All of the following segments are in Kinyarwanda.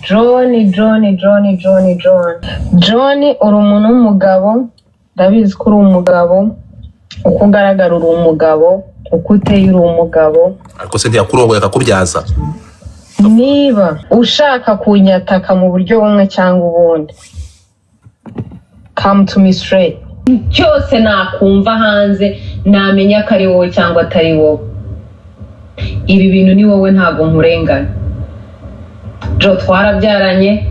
John uri umuntu w'umugabo, ndabizi ko uri umugabo, uko ugaragara uri umugabo, uko uteye uri umugabo. Ariko se ntiyakurongoye akakubyaza? Niba ushaka kunyataka mu buryo bumwe cyangwa ubundi, come to me straight. Cyose nakumva hanze namenya ko ari wowe cyangwa atari wowe. Ibi bintu ni wowe ntago nkurengana. Jo twarabyaranye,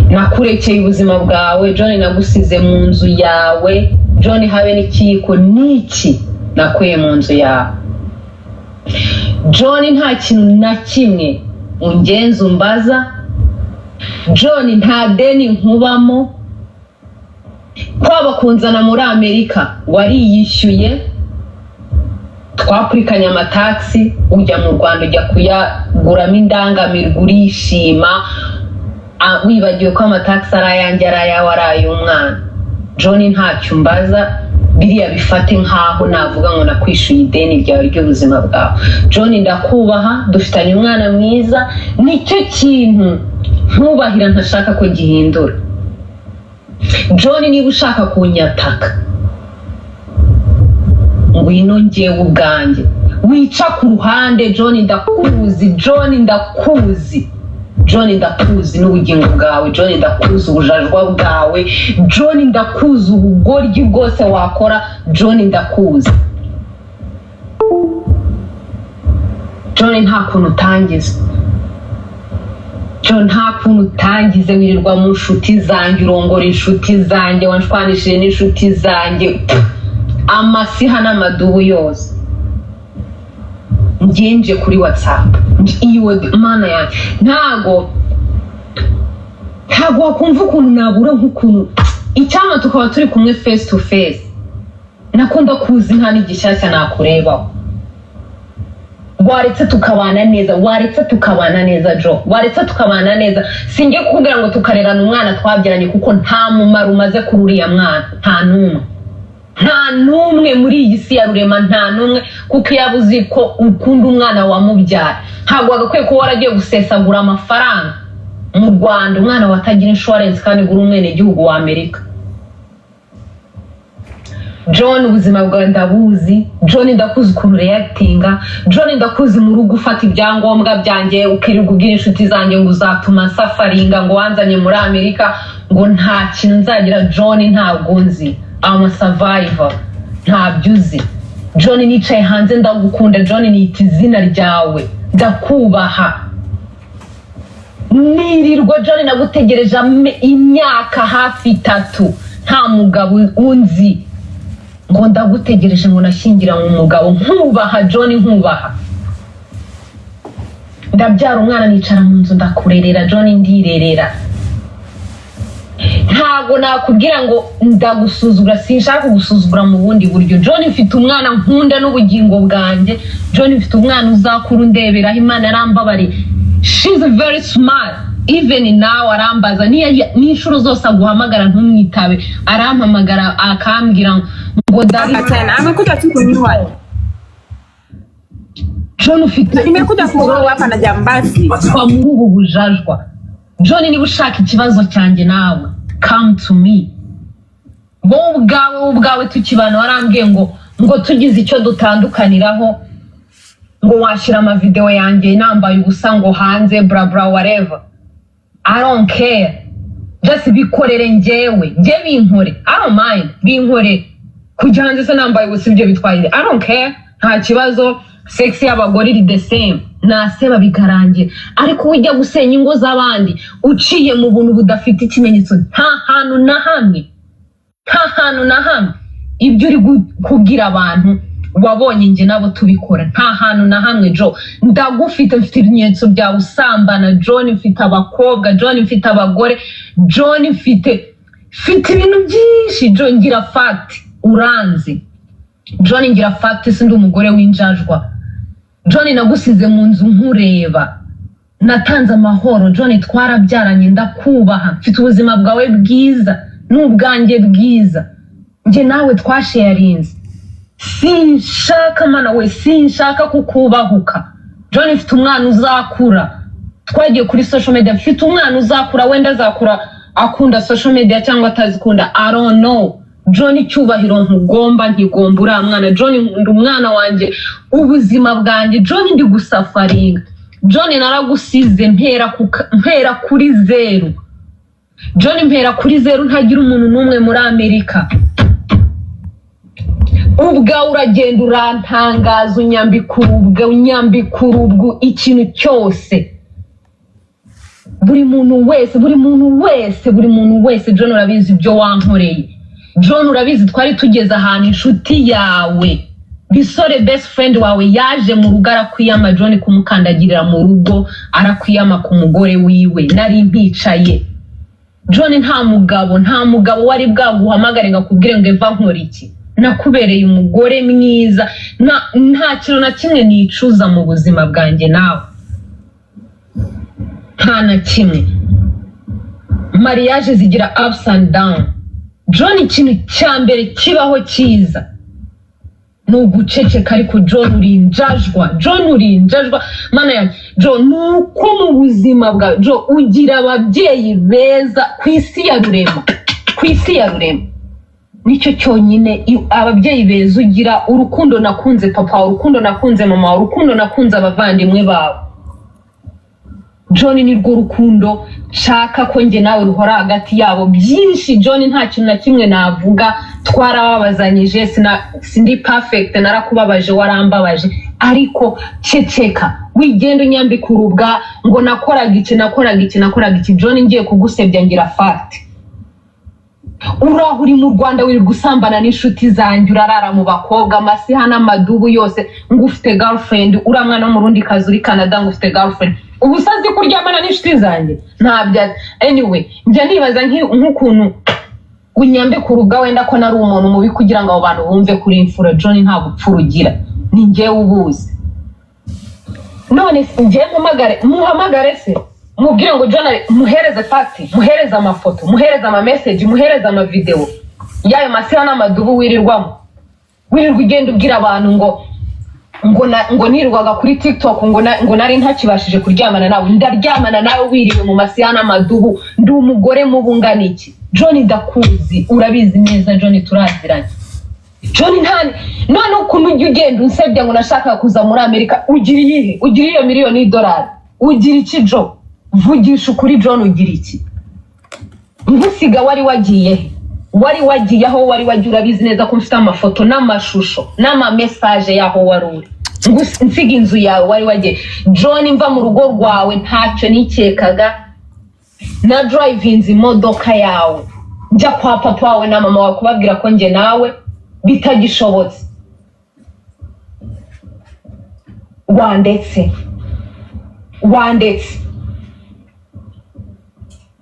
nakurekeye ubuzima bwawe. John nagusize mu nzu yawe. John habe n'ikiyiko niki nakuye mu nzu yawe. John nta kintu na kimwe ungenza umbaza. John nta deni nkubamo. Kwaba kunzana muri Amerika wariyishyuye, twakurikanya amataxi, ujya mu Rwanda ujya kuyaguramo indangamirwa urishima, wibagiwe ko amataxi ari ayanjye ari ayawe ari ay'umwana. John ntacyo umbaza, biriya bifate nkaho navuga ngo nakwishyuye ideni ryawe ry'ubuzima bwawe. John ndakubaha, dufitanye umwana mwiza, nicyo kintu ntubahira ntashaka ko gihindura. John niba ushaka kunyataka, ngwino njyewe ubwanjye, wica ku ruhande. John ndakuzi, John ndakuzi n'ubugingo bwawe. John ndakuzi ubujajwa bwawe. John ndakuzi ubugoryi bwose wakora. John ndakuzi. John nta kuntu utangiza. John nta kuntu utangize, wirirwa mu nshuti zanjye, urongora inshuti zanjye, wanshwanishije n'inshuti zanjye, amasiha n'amadubu yose. Ngenje kuri WhatsApp iyo mana yanjye, ntago wakumva ukuntu nabura nk'ukuntu icyama tukaba turi kumwe face to face. Nakunda kuzi nta n'igishyashya nakurebaho. Waretse tukabana neza Jo, waretse tukabana neza. Singiye kukubwira ngo tukarerana umwana twabyaranye, kuko nta mumaro umaze kuri uriya mwana, nta numwe muri iyi si ya rurema, nta numwe, kuko yabuzi ko ukunda umwana wamubyara. Ntabwo wagakwiye ko waragiye gusesagura amafaranga mu Rwanda umwana watagira insurance kandi gura umwene gihugu wa Amerika. John ubuzima bwawe ndabuzi. John ndakuzi ukuntu reactinga. John ndakuzi mu rugo ufata ibyangombwa byanjye ukirirwa ubwira inshuti zanjye ngo uzatuma nsafaringa, ngo wanzanye muri Amerika, ngo nta kintu nzagira. John ntabwo nzi, I'm a survivor, ntabyo uzi. John nicaye hanze ndagukunda. John nita izina ryawe, ndakubaha. Nirirwa John nagutegereje imyaka hafi 3, nta mugabo unzi, ngo ndagutegereje ngo nashyingira mu mugabo. Nkubaha John, nkubaha. Ndabyara umwana nicara mu nzu ndakurerera John, ndirerera. Ntabwo nakubwira ngo ndagusuzugura, sinshaka gusuzugura mu bundi buryo. John mfite umwana nkunda n'ubugingo bwanjye. John mfite umwana uzakura undeberaho, Imana arambabari. She's very smart. Even now arambaza n'inshuro zose aguhamagara ntumwitabe, arampamagara akambwira ngo Tena amekuja tu kunywa. John ufite Nimekuja kuroa hapa na jambazi kwa Mungu bujajwa. John niba ushaka ikibazo cyanjye nawe, come to me. Bo ubwawe tukibana warambwiye ngo tugize icyo dutandukaniraho, ngo washira ama video yanjye nambaye ubusa ngo hanze bla bla whatever. I don't care. Just bikorere njyewe binkore. I don't mind binkore. Kujya hanze se nambaye ubusa ibyo bitwaye. I don't care. Nta kibazo. Sex y'abagore iri the same. Naseba bikarangira. Ariko ujya gusenya ingo z'abandi uciye mu buntu budafite ikimenyetso, nta hantu na hamwe ibyo uri kubwira abantu wabonye nje nabo tubikora. Nta hantu na hamwe Jo. Ndagufite, mfite ibimenyetso bya usambana John, mfite abakobwa John, mfite abagore John, mfite ibintu byinshi John. Ngira fact uranzi John, ngira fact sindi umugore w'injajwa John. Nagusize mu nzu nkureba, natanze amahoro John, twarabyaranye ndakubaha. Mfite ubuzima bwawe bwiza n'ubwanjye bwiza, nje nawe twasharinze. Sinshaka mana we, sinshaka kukubahuka John. Mfite umwana uzakura, twagiye kuri social media mfite umwana uzakura wenda azakura akunda social media cyangwa atazikunda I don't know. John Cyubahiro nkugomba ntigomba uriya mwana. John ndi umwana wanjye ubuzima bwanjye. John ndi gusafaringa. John naragusize mpera kuri zero. John mpera kuri zero ntagira umuntu n'umwe muri Amerika. Ubwa uragenda urantangaza unyambikurubwo ikintu cyose. Buri muntu wese John urabizi ibyo wankoreye. John urabizi twari tugeze ahantu inshuti yawe Bisore best friend wawe yaje mu rugo arakwiyama John kumukandagirira mu rugo arakwiyama ku mugore wiwe nari mpicaye. John nta mugabo wari bwaguhamagare ngakubwire ngo eva nkora iki. Nakubereye umugore mwiza nta kintu na kimwe nicuza mu buzima bwanjye nawe. Nta na kimwe. Mariage zigira ups and down. John ikintu cyambere kibaho cyiza nuguceceka ariko John urinjajwa mana yanjye. John nuko mu buzima bwa John ugira ababyeyi beza ku isi ya rurema nicyo cyonyine. Ababyeyi beza ugira urukundo nakunze papa, urukundo nakunze mama, urukundo nakunze abavandimwe bawe. John ni rwo rukundo nshaka ko njye nawe ruhora hagati yabo byinshi. John nta kintu na kimwe navuga twarababazanyije sindi perfect narakubabaje warambabaje ariko ceceka wigenda unyambikurubwa ngo nakoraga iki. John ngiye kugusebya ngira fact. Uri mu Rwanda wiri gusambana n'inshuti zanjye urarara mu bakobwa amasiha n'amadubu yose ngo ufite girlfriend. Uramwana wo mu rundi kazi uri Canada ngo ufite girlfriend. Ubusazi kuryamana n'inshuti zanjye ntabya. Anyway njya nibaza nk'ukuntu unyambikurubwa wenda ko nari umuntu mubi kugira ngo abo bantu bumve kuri imfura. John nta gupfura ugira ni njye ubuzi. None njye muhamagare se mubwire ngo John muhereze fact, muhereze amafoto, muhereze ama message, muhereze ama video yayo masiha n'amadubu wirirwa ugenda ubwira abantu ngo nirwaga kuri TikTok ngo nari ntakibashije kuryamana nawe. Ndaryamana nawe wiriwe mu masiha n'amadubu ndi umugore mubungana iki. John ndakuzi urabizi neza John turaziranye. John none ukuntu ujya ugenda unsebya ngo nashaka kuza muri Amerika ugira iyo miliyoni $1 ugira iki John? Vugisha ukuri John ugira iki? Ngusiga wari wagiye aho wari wagiye urabizi neza ko mfite amafoto n'amashusho n'ama message yaho waruri. Nsiga inzu yawe wari wagiye. John mva mu rugo rwawe ntacyo nikekaga na drivinze imodoka yawe njya kwa papa wawe na mama wawe kubabwira ko nje nawe bitagishobotse. Wandetse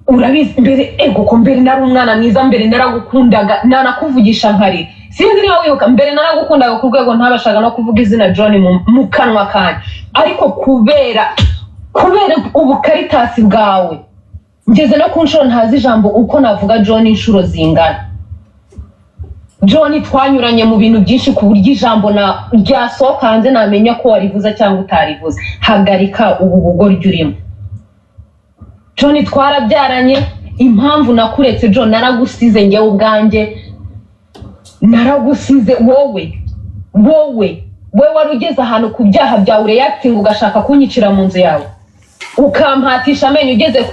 urabizi mbere ko mbere nari umwana mwiza, mbere naragukundaga nanakuvugisha nkari. Sinzi niba wibuka mbere naragukundaga ku rwego ntabashaga no kuvuga izina John mu kanwa kanjye ariko kubera ubukaritasi bwawe ngeze no ku nshuro ntazi ijambo uko navuga John inshuro zingana. John twanyuranye mu bintu byinshi ku buryo ijambo ryasohoka hanze namenya ko warivuza cyangwa utarivuza. Hagarika ubu bugoryi urimo. John twarabyaranye impamvu nakuretse John naragusize njyewe ubwanjye naragusize wowe wari ugeze ahantu ku byaha byawe reacting ugashaka kunyicira mu nzu yawe ukampatisha amenyo ugeze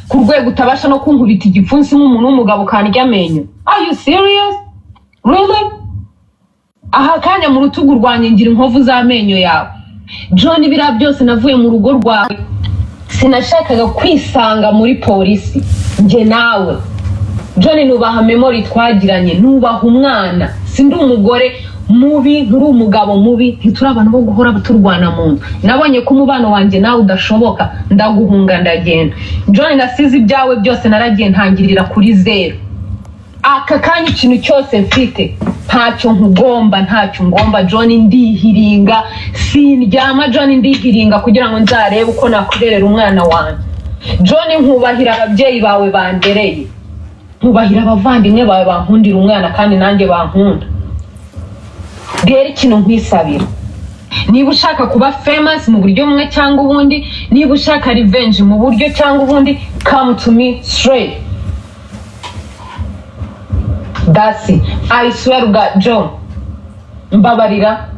ku rwego utabasha no kunkubita igipfunsi nk'umuntu w'umugabo kandya amenyo. Are you serious? Really? Aha kanya mu rutugu rwanjye ngira inkovu z'amenyo yawe. John biriya byose navuye mu rugo rwawe sinashakaga kwisanga muri polisi nje nawe. John nubaha memory twagiranye, nubaha umwana. Sindi umugore mubi nturi umugabo mubi, ntituri abantu bo guhora baturwana mu nzu. Nabonye ko umubano wanjye nawe udashoboka ndaguhunga ndagenda. John nasize ibyawe byose naragiye ntangirira kuri zero. Aka kanya ikintu cyose mfite ntacyo ngomba John ndihiringa sindyama John ndihiringa kugira ngo nzarebe uko nakurerera umwana wanjye. John nkubahira ababyeyi bawe bandereye, nkubahira abavandimwe bawe bankundira umwana kandi nanjye bankunda. Rero ikintu nkwisabira niba ushaka kuba famous mu buryo bumwe cyangwa ubundi, niba ushaka revenge mu buryo cyangwa ubundi, come to me straight. That's it. I swear to God, John, mbabarira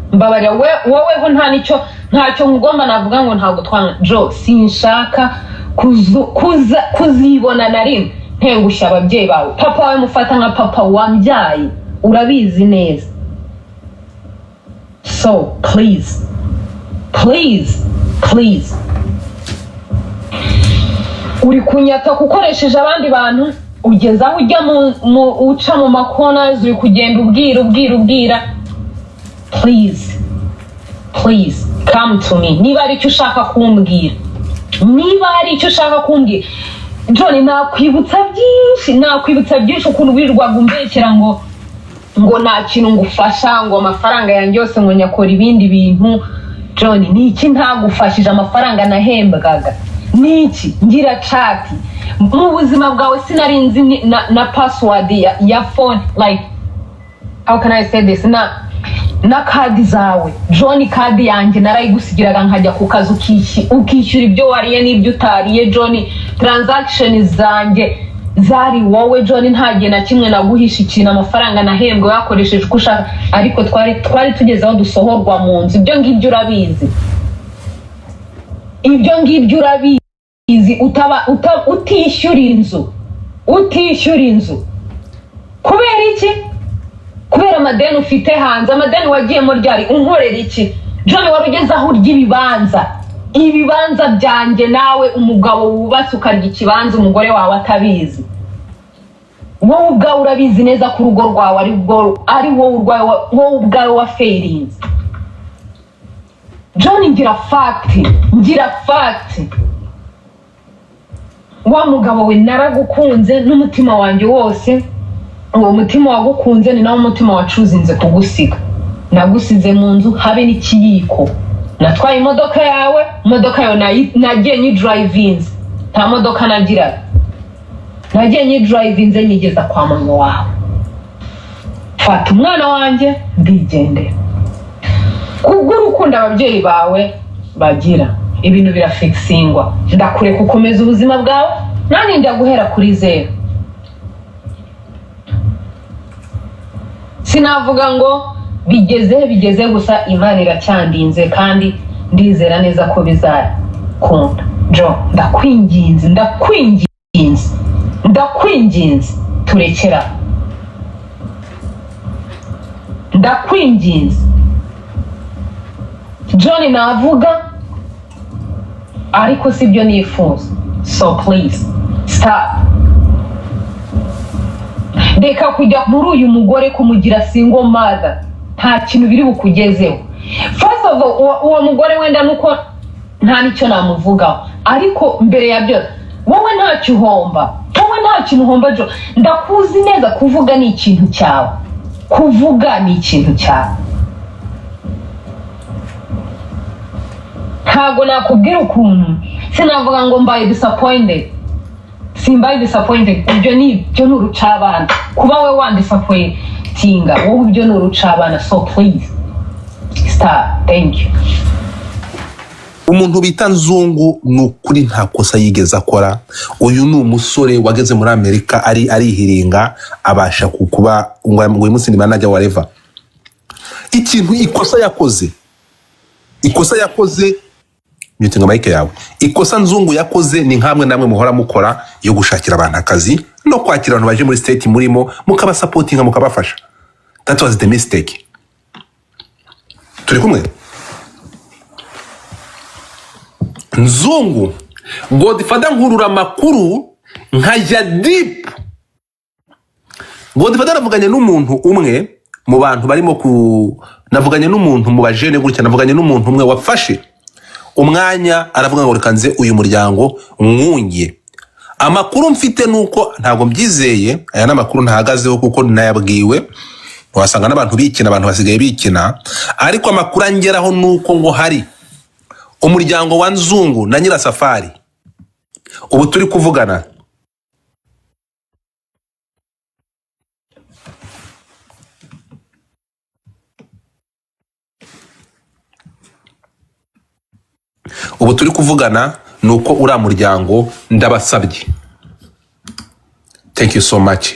woweho ntacyo ngomba navuga ngo ntabwo twana Joe, sinshaka kuzibona na rimwe ntengushya ababyeyi bawe. Papa wawe mufata nka papa wambyaye, urabizi neza. So please uri kunyata kukoresheje abandi bantu, ugeze aho ujya uca mu makonas, uri kugenda ubwira. Please come to me. Niba ari icyo ushaka kumbwira, John, nakwibutsa byinshi ukuntu wirirwaga umbekera ngo nta kintu ngufasha, ngo amafaranga yanjye yose ngo nyakora ibindi bintu. John, niki ntagufashije? amafaranga nahembwaga niki? Ngira chat mu buzima bwawe, sinarinzi na password ya phone, like how can I say this, na kadi zawe. John, kadi yanjye narayigusigiraga nkajya ku kazi ukishyura ibyo wariye n'ibyo utariye. John, transaction zanjye zari wowe. John, ntagiye na kimwe naguhisha ikintu. amafaranga nahembwe yakoresheje uko ushaka, ariko twari tugeze aho dusohorwa mu nzu. ibyo ngibyo urabizi, utishyura inzu kubera iki? Kubera amadeni ufite hanze. amadeni wagiyemo ryari? unkorera iki? John, wari ugeze aho urya ibibanza byanjye, nawe umugabo wubatse ukarya ikibanza umugore wawe atabizi. wowe ubwawe urabizi neza ko urugo rwawe ari wowe ubwawe wa failing. John, ngira fact. wa mugabo we naragukunze n'umutima wanjye wose. uwo mutima wagukunze ni nawo umutima wacuzinze kugusiga. nagusize mu nzu habe n'ikiyiko. natwaye imodoka yawe nagiye nyidrayivinze. nta modoka nagiraga, nagiye nyidrayivinze nyigeza kwa mama wawe. fata umwana wanjye ndigendera. kubw'urukundo ababyeyi bawe bagira, ibintu birafixingwa. ndakureka ukomeza ubuzima bwawe, nani njya guhera kuri zero. sinavuga ngo bigeze gusa, Imana iracyandinze kandi ndizera neza ko bizakunda. John, ndakwinginze turekera. ndakwinginze John, navuga ariko sibyo nifuza. So please stop. Reka kujya muri uyu mugore kumugira single mother, nta kintu biri bukugezeho. First of all, uwo mugore wenda nuko nta nicyo namuvugaho, ariko mbere ya byo wowe nta kintu uhomba. Jo, ndakuzi neza, kuvuga ni ikintu cyawe. ntago nakubwira ukuntu, sinavuga ngo mbaye disappointed. simbaye disappointed. ibyo ni urucabana. kuba we wandisappointinga wowe, ibyo ni urucabana. So please stop. Thank you. umuntu bita Nzungu ni ukuri nta kosa yigeze akora. uyu ni umusore wageze muri Amerika arihiringa, abasha kuba ngo uyu munsi ni manager wa Reva. ikosa yakoze nyutinga mike yawe. ikosa Nzungu yakoze ni nkamwe namwe muhora mukora, yo gushakira abantu akazi no kwakira abantu baje muri state murimo, mukaba supportinga, mukabafasha. That was the mistake. turi kumwe. Nzungu Godfather nkurura makuru nkajya deep. Godfather navuganye n'umuntu umwe mu bantu barimo navuganye n'umuntu mu bajene gutya, navuganye n'umuntu umwe wafashe umwanya aravuga ngo rekanze uyu muryango mwungiye. Amakuru mfite nuko ntago mbyizeye, aya namakuru ntahagazeho kuko nayabwiwe. Wasanga n'abantu bikina, abantu basigaye bikina, ariko amakuru angeraho nuko ngo hari umuryango wa Nzungu na Nyirasafari ubu turi kuvugana ubu turi kuvugana nuko uriya muryango ndabasabye. Thank you so much.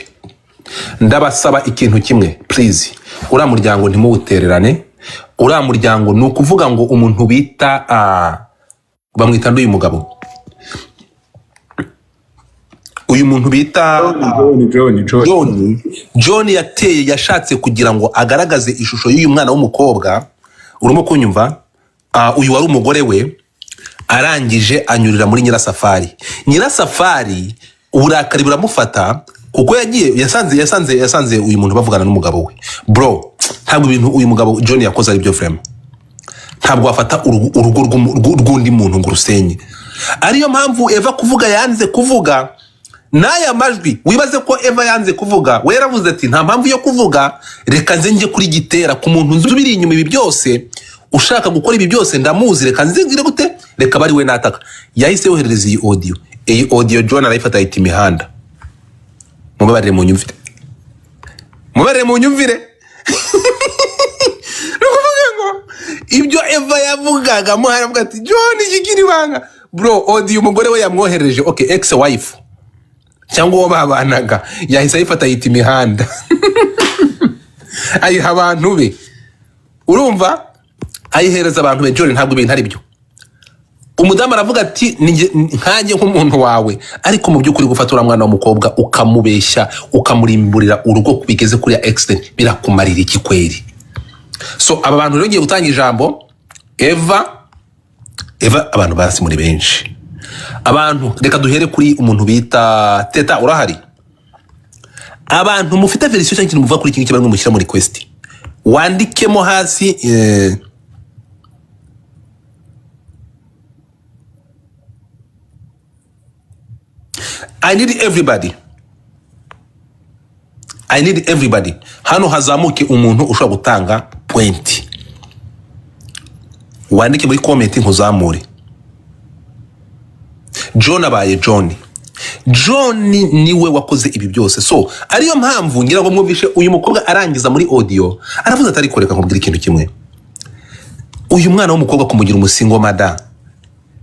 Ndabasaba ikintu kimwe please, uriya muryango ntimuwutererane. Uriya muryango ni ukuvuga ngo umuntu bita bamwita uyu mugabo, uyu muntu bita John yateye, yashatse kugira ngo agaragaze ishusho y'uyu mwana w'umukobwa. Urimo kunyumva? Uyu wari umugore we, arangije anyurira muri Nyirasafari uburakari buramufata kuko yagiye yasanze uyu muntu bavugana n'umugabo we. Bro, ntabwo ibintu uyu mugabo John yakoze ari byo frame. Ntabwo wafata urugo rw'undi muntu ngo rusenye. Ariyo mpamvu Eva kuvuga yanze kuvuga n'aya majwi. Wibaze ko Eva yanze kuvuga, we yaravuze ati nta mpamvu yo kuvuga, reka nze nje kuri gitera ku muntu nzubiri inyuma ibi byose, ushaka gukora ibi byose ndamuzi, reka nze ngire gute, reka bari we nataka. Yahise yohereza iyi audio. Iyi audio John arayifata iti imihanda. Mubabarire mu nyumvire. Nukuvuga ngo ibyo Eva yavugaga mo haravuga ati John yigiri banga. Bro, audio umugore we yamwohereje, okay, ex wife cyangwa uwo babanaga, yahise ayifata yita imihanda. Ayiha abantu be, urumva, ayihereza abantu be. John ntabwo ibintu ari byo. Umudamu aravuga ati nkanjye nk'umuntu wawe, ariko mu by'ukuri gufatura mwana w'umukobwa ukamubeshya ukamurimburira urugo kubigeze kuri ya extent, birakumarira iki kweri? So aba bantu rero ngiye gutanga ijambo. Eva abantu barasi muri benshi. Abantu reka duhere kuri umuntu bita Teta, urahari? Abantu mufite version cyangwa ikintu muvuga kuri iki kibazo mushyira muri request, wandikemo hasi. I need everybody. Hano hazamuke umuntu ushobora gutanga point. Wandike muri comment nkuzamure. John abaye John niwe wakoze ibi byose. So ariyo mpamvu ngira ngo mwumvishe uyu mukobwa arangiza muri audio aravuze atari koreka nkubwira ikintu kimwe. Uyu mwana w'umukobwa kumugira umusingo mada,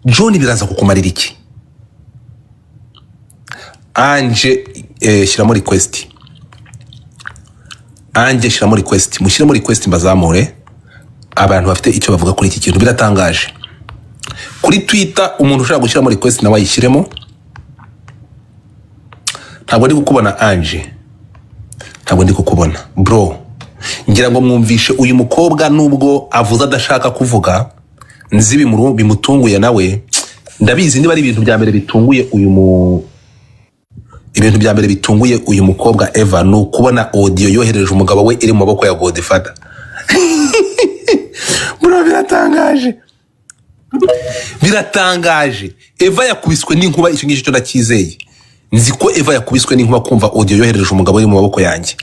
John biraza kukumarira iki? Anje shiramo request. Mushyiremo request mbazamure. Abantu bafite icyo bavuga kuri iki kintu biratangaje. Kuri Twitter umuntu ushaka gushyiramo request nawe ayishyiremo. Ntabwo ndi kukubona Anje. Ntabwo ndi kukubona. Bro, ngira ngo mwumvishe uyu mukobwa nubwo avuza adashaka kuvuga, nzi bimutunguye nawe. Ndabizi niba ari ibintu bya mbere bitunguye uyu mukobwa Eva no kubona audio yohereje umugabo we iri mu maboko ya Godfather. Bro, biratangaje. Eva yakubiswe n'inkuba, icyo ngicyo ndakizeye. Nzi ko Eva yakubiswe n'inkuba kumva audio yohereje umugabo iri mu maboko yanjye.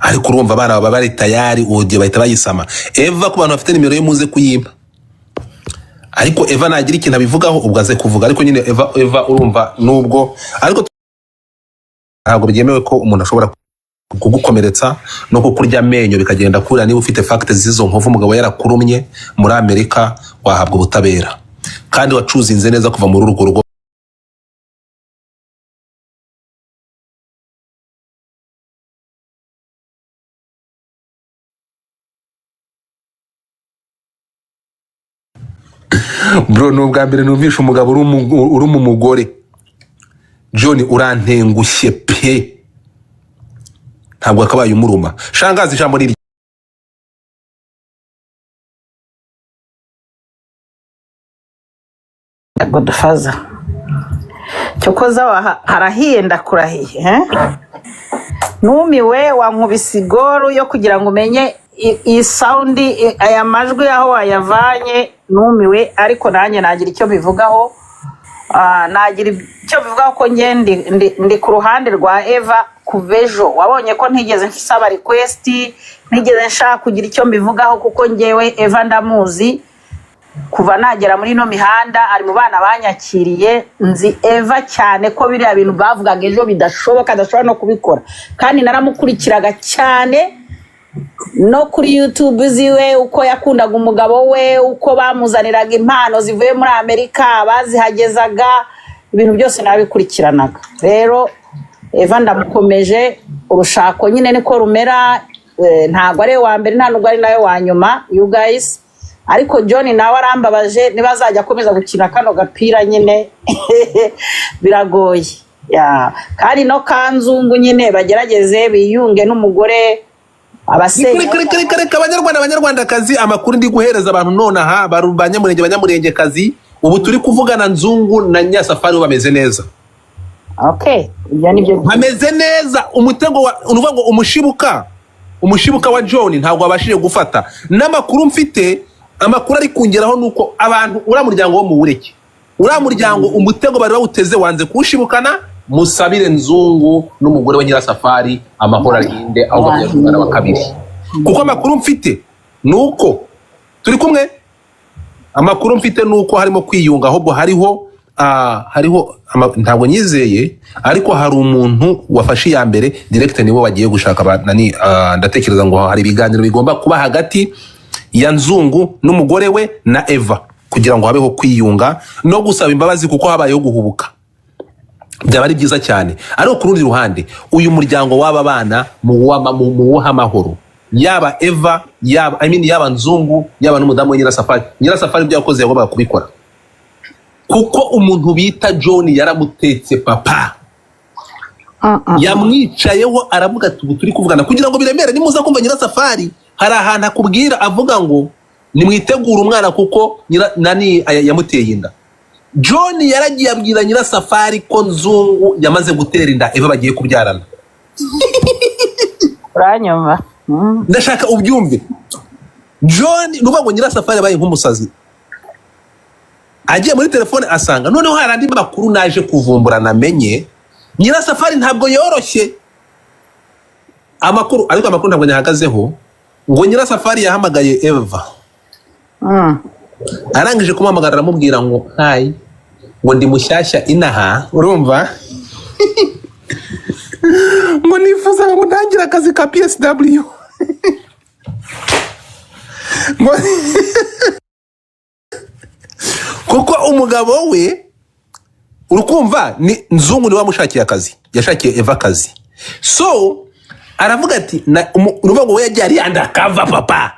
Ariko urumva abana baba bari tayari audio bahita bayisama. Eva ku bantu bafite nimero yo muze kuyimba. Ariko Eva nagira ikintu abivugaho ubwo aze kuvuga. Ariko nyine Eva urumva nubwo ariko ntabwo byemewe ko umuntu ashobora kugukomeretsa no kukurya amenyo bikagenda kura. Niba ufite facts zizo nkovu umugabo yarakurumye muri Amerika, wahabwa ubutabera kandi wacuzinze neza kuva muri urwo rugo. Bro, n'ubwa mbere numvisha umugabo uri mu mugore. John urantengushye pe, ntabwo akabaye umuruma. Shangazi ijambo riri. Godfather cyokoza harahiye ndakurahiye numiwe wankubise igoro yo kugira ngo umenye iyi sound aya majwi aho wayavanye. Numiwe ariko nanjye nagira icyo bivugaho. Nagira icyo bivugaho ko ndi ku ruhande rwa Eva kuvejo. Wabonye ko ntigeze nsaba request, ntigeze nshaka kugira icyo mbivugaho kuko ngewe Eva ndamuzi kuva nagera muri no mihanda, ari mu bana banyakiriye. Nzi Eva cyane ko biriya bintu bavugaga ejo bidashoboka, adashobora no kubikora, kandi naramukurikiraga cyane no kuri YouTube ziwe uko yakundaga umugabo we, uko bamuzaniraga impano zivuye muri Amerika, bazihagezaga, ibintu byose nabikurikiranaga. Rero Eva ndamukomeje, urushako nyine niko rumera, ntago ari wa mbere nta nubwo ari nawe wa nyuma you guys. Ariko John nawe arambabaje, nibazajya akomeza gukina kano gapira nyine biragoye. Kandi no Kanzungu nyine bagerageze biyunge n'umugore abasenya. Reka abanyarwandakazi, amakuru ndi guhereza abantu nonaha banyamurenge kazi, ubu turi kuvugana Nzungu na Nyasafari bameze neza. Okay, ibyo nibyo bameze neza. Umutego unuvuga ngo umushibuka wa John ntabwo abashije gufata. N'amakuru mfite, amakuru ari kungeraho nuko abantu uramuryango wo mu bureke, uramuryango umutego bari bawuteze wanze kuwushibukana. Musabire Nzungu n'umugore wa Nyirasafari amahoro arinde aho babyarana bakabiri. Kuko amakuru mfite nuko turi kumwe, amakuru mfite nuko harimo kwiyunga, ahubwo hariho ntabwo nyizeye, ariko hari umuntu wafashe ya mbere direct niwe wagiye gushaka ndatekereza ngo hari ibiganiro bigomba kuba hagati ya Nzungu n'umugore we na Eva kugira ngo habeho kwiyunga no gusaba imbabazi kuko habayeho guhubuka. Byaba ari byiza cyane. Ariko ku rundi ruhande uyu muryango w'aba bana mu amahoro, yaba Eva yaba Nzungu yaba n'umudamu wa Nyirasafari byakoze yagombaga kubikora, kuko umuntu bita John yaramutetse papa, yamwicayeho aravuga ati ubu turi kuvugana kugira ngo biremere. Nimuza kumva Nyirasafari hari ahantu akubwira avuga ngo nimwitegura umwana kuko nani yamuteye inda. John yaragiye abwira Nyirasafari ko Nzungu yamaze gutera inda Eva bagiye kubyarana. uranyumva? Ndashaka ubyumve. John nuvuga ngo Nyirasafari yabaye nk'umusazi, agiye muri telefone asanga noneho hari andi makuru naje kuvumbura namenye. Nyirasafari ntabwo yoroshye amakuru, ariko amakuru ntabwo nyahagazeho. Ngo Nyirasafari yahamagaye Eva, arangije kumuhamagara aramubwira ngo hi, ngo ndi mushyashya inaha, urumva ngo nifuza ngo ntangire akazi ka PSW kuko umugabo we urukumva ni Nzungu ni wamushakiye akazi, yashakiye Eva akazi. So aravuga ati uruvuga ngo we yajyari undercover papa.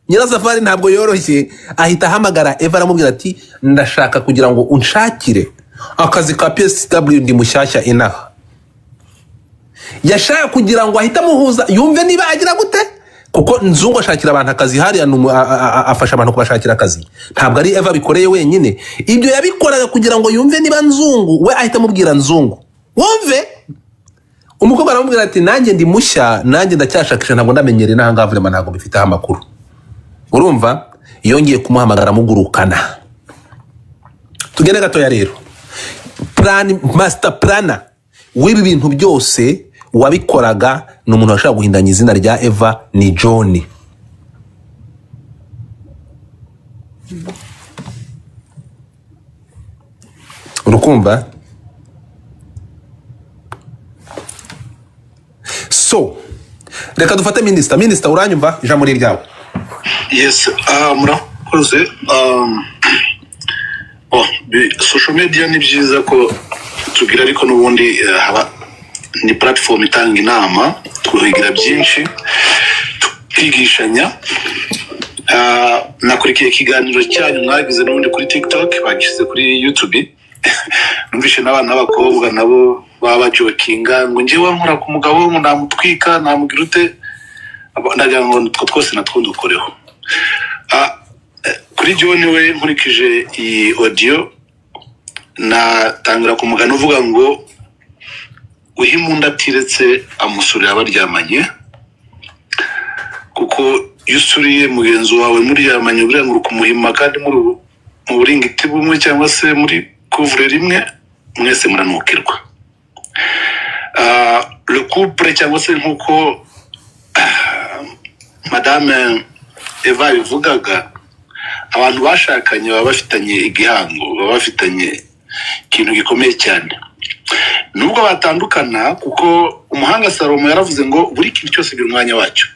Nyirasafari ntabwo yoroshye, ahita ahamagara Eva aramubwira ati ndashaka kugira ngo unshakire akazi ka PSW ndi mushyashya inaha. Yashaka kugira ngo ahita muhuza yumve niba agira gute, kuko Nzungu ashakira abantu akazi hari afasha abantu kubashakira akazi, ntabwo ari Eva bikoreye wenyine. Ibyo yabikoraga kugira ngo yumve niba Nzungu, we ahita amubwira Nzungu wumve. Umukobwa aramubwira ati nanjye ndi mushya, nanjye ndacyashakisha, ntabwo ndamenyere n'ahanga vrema, ntabwo bifite amakuru. Urumva yongeye kumuhamagara mugurukana. Tugende gatoya rero, master planner w'ibi bintu byose wabikoraga ni umuntu washaka guhindanya izina rya Eva, ni John. Urukumva? So reka dufate minister uranyumva, ijambo ni ryawe. Yes, murakoze. Social media ni byiza ko tugira, ariko n'ubundi haba ni platform itanga inama, twigira byinshi, twigishanya. Nakurikiye ikiganiro cyanyu mwagize n'ubundi kuri TikTok, bagishyize kuri YouTube. Numvishe n'abana b'abakobwa nabo baba jokinga ngo njyewe nkora ku mugabo ngo namutwika namugira ute, ndagira ngo twose natwo dukoreho. Kuri John we nkurikije iyi audio natangira kumugana uvuga ngo uhimunda atiretse amusura abaryamanye, kuko yusuriye mugenzi wawe muryamanye ugira ngo ukumuhima kandi mu buringiti bumwe cyangwa se muri couvre rimwe mwese muranukirwa. Le couple cyangwa se nkuko Madame Eva bivugaga, abantu bashakanye baba bafitanye igihango, baba bafitanye ikintu gikomeye cyane. Nubwo batandukana, kuko umuhanga Salomo yaravuze ngo buri kintu cyose gira umwanya wacyo.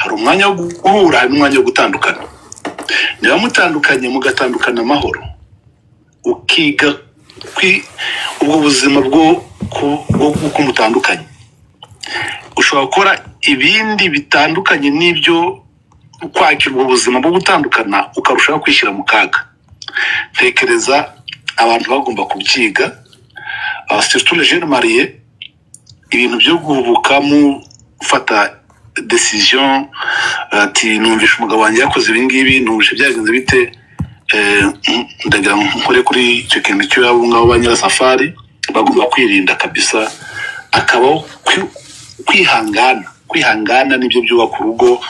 hari umwanya wo guhura, hari n'umwanya wo gutandukana. Niba mutandukanye mugatandukana amahoro, ukiga ubwo buzima bwo mutandukanye, ushobora gukora ibindi bitandukanye n'ibyo kwakira ubwo buzima bwo gutandukana, ukarushaho kwishyira mu kaga. Ntekereza abantu bagomba kubyiga, surtout les jeunes mariés, ibintu byo guhubuka mufata decision ati numvisha umugabo wanjye yakoze ibi ngibi, numvisha byagenze bite, ndagira nkore kuri icyo kintu cy'abo ngabo ba Nyirasafari. Bagomba kwirinda kabisa, akabaho kwihangana nibyo byubaka urugo.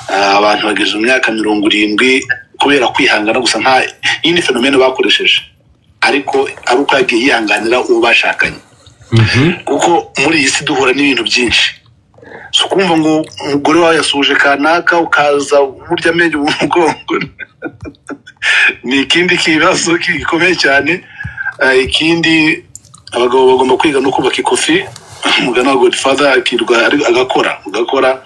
Abantu bageze mu myaka 70 kubera kwihangana gusa, nta yindi fenomene bakoresheje, ariko ari uko yagiye yihanganira uwo bashakanye. Kuko muri iyi si duhura n'ibintu byinshi, so kumva ngo umugore wawe yasuje kanaka ukaza umurya amenyo mu mugongo ni ikindi kibazo gikomeye cyane. Ikindi abagabo bagomba kwiga no kubaka ikofi, umugana wa Godfather akirwa agakora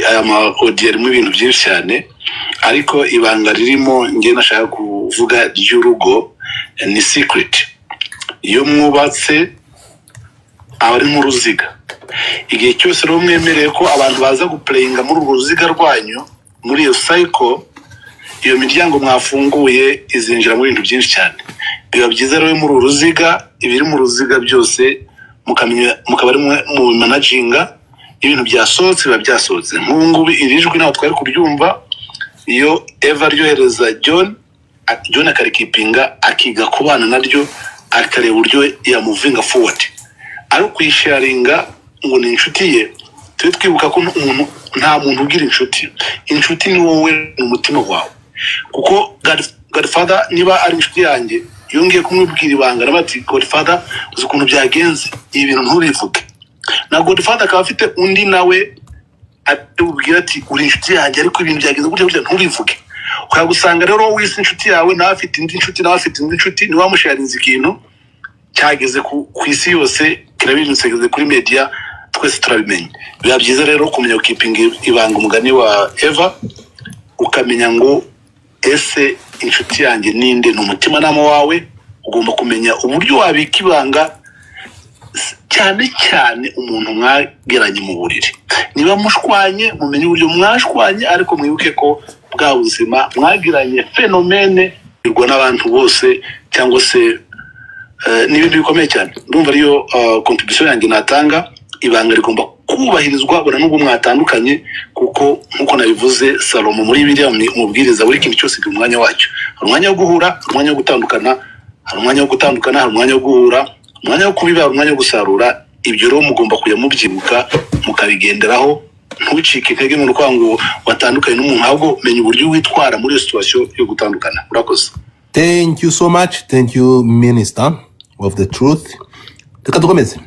aya ma audio mu ibintu byinshi cyane, ariko ibanga ririmo ngiye nashaka kuvuga ry'urugo ni secret. Iyo mwubatse abari mu ruziga, igihe cyose rero mwemereye ko abantu baza guplayinga muri urwo ruziga rwanyu, muri iyo cycle, iyo miryango mwafunguye izinjira mu bintu byinshi cyane. Biba byiza rero muri uruziga, ibiri mu ruziga byose mukaba ari mu managinga, ibintu byasohotse biba byasohotse. Nk'ubu ngubu irijwi nawe twari kuryumva, iyo Eva ryohereza John akarikipinga, akiga kubana naryo, akareba uburyo yamuvinga forward, ari kuyisharinga ngo ni inshuti ye. Tujye twibuka ko nta muntu ugira inshuti ni wowe n'umutima wawe. Kuko Godfather niba ari inshuti yanjye, yongeye kumubwira ibanga bati Godfather uzi ukuntu byagenze, ibi bintu nturivuge. Na Godfather akaba afite undi nawe atubwira ati uri inshuti yanjye, ariko ibintu byagenze gutya nturivuge. Ukagusanga rero wise inshuti yawe nawe afite indi nshuti, ni wamusharinze ikintu cyageze ku isi yose, kirabinusegeze kuri media, twese turabimenye. Biba byiza rero kumenya ukipinga ibanga, umugani wa Eva, ukamenya ngo ese inshuti yanjye ninde, n'umutima nama wawe. Ugomba kumenya uburyo wabika ibanga, cyane umuntu mwageranye mu buriri. Niba mushwanye, mumenye uburyo mwashwanye, ariko mwibuke ko bwa buzima mwagiranye fenomene birwa n'abantu bose, cyangwa se n'ibintu bikomeye cyane. Ndumva ariyo contribution yanjye natanga. Ibanga rigomba kubahirizwa bura n'ubwo mwatandukanye, kuko nkuko nabivuze Salomo muri Bibiliya mubwiriza buri kintu cyose mu mwanya wacyo. Hari umwanya wo guhura, hari umwanya wo gutandukana, hari umwanya wo guhura, umwanya wo kubiba, umwanya wo gusarura. Ibyo rero mugomba kujya mubyibuka, mukabigenderaho. Ntucike intege mu rukango watandukanye n'umuntu, ahubwo menya uburyo witwara muri situation yo gutandukana. Urakoze. Thank you so much. Thank you, Minister of the Truth. Reka dukomeze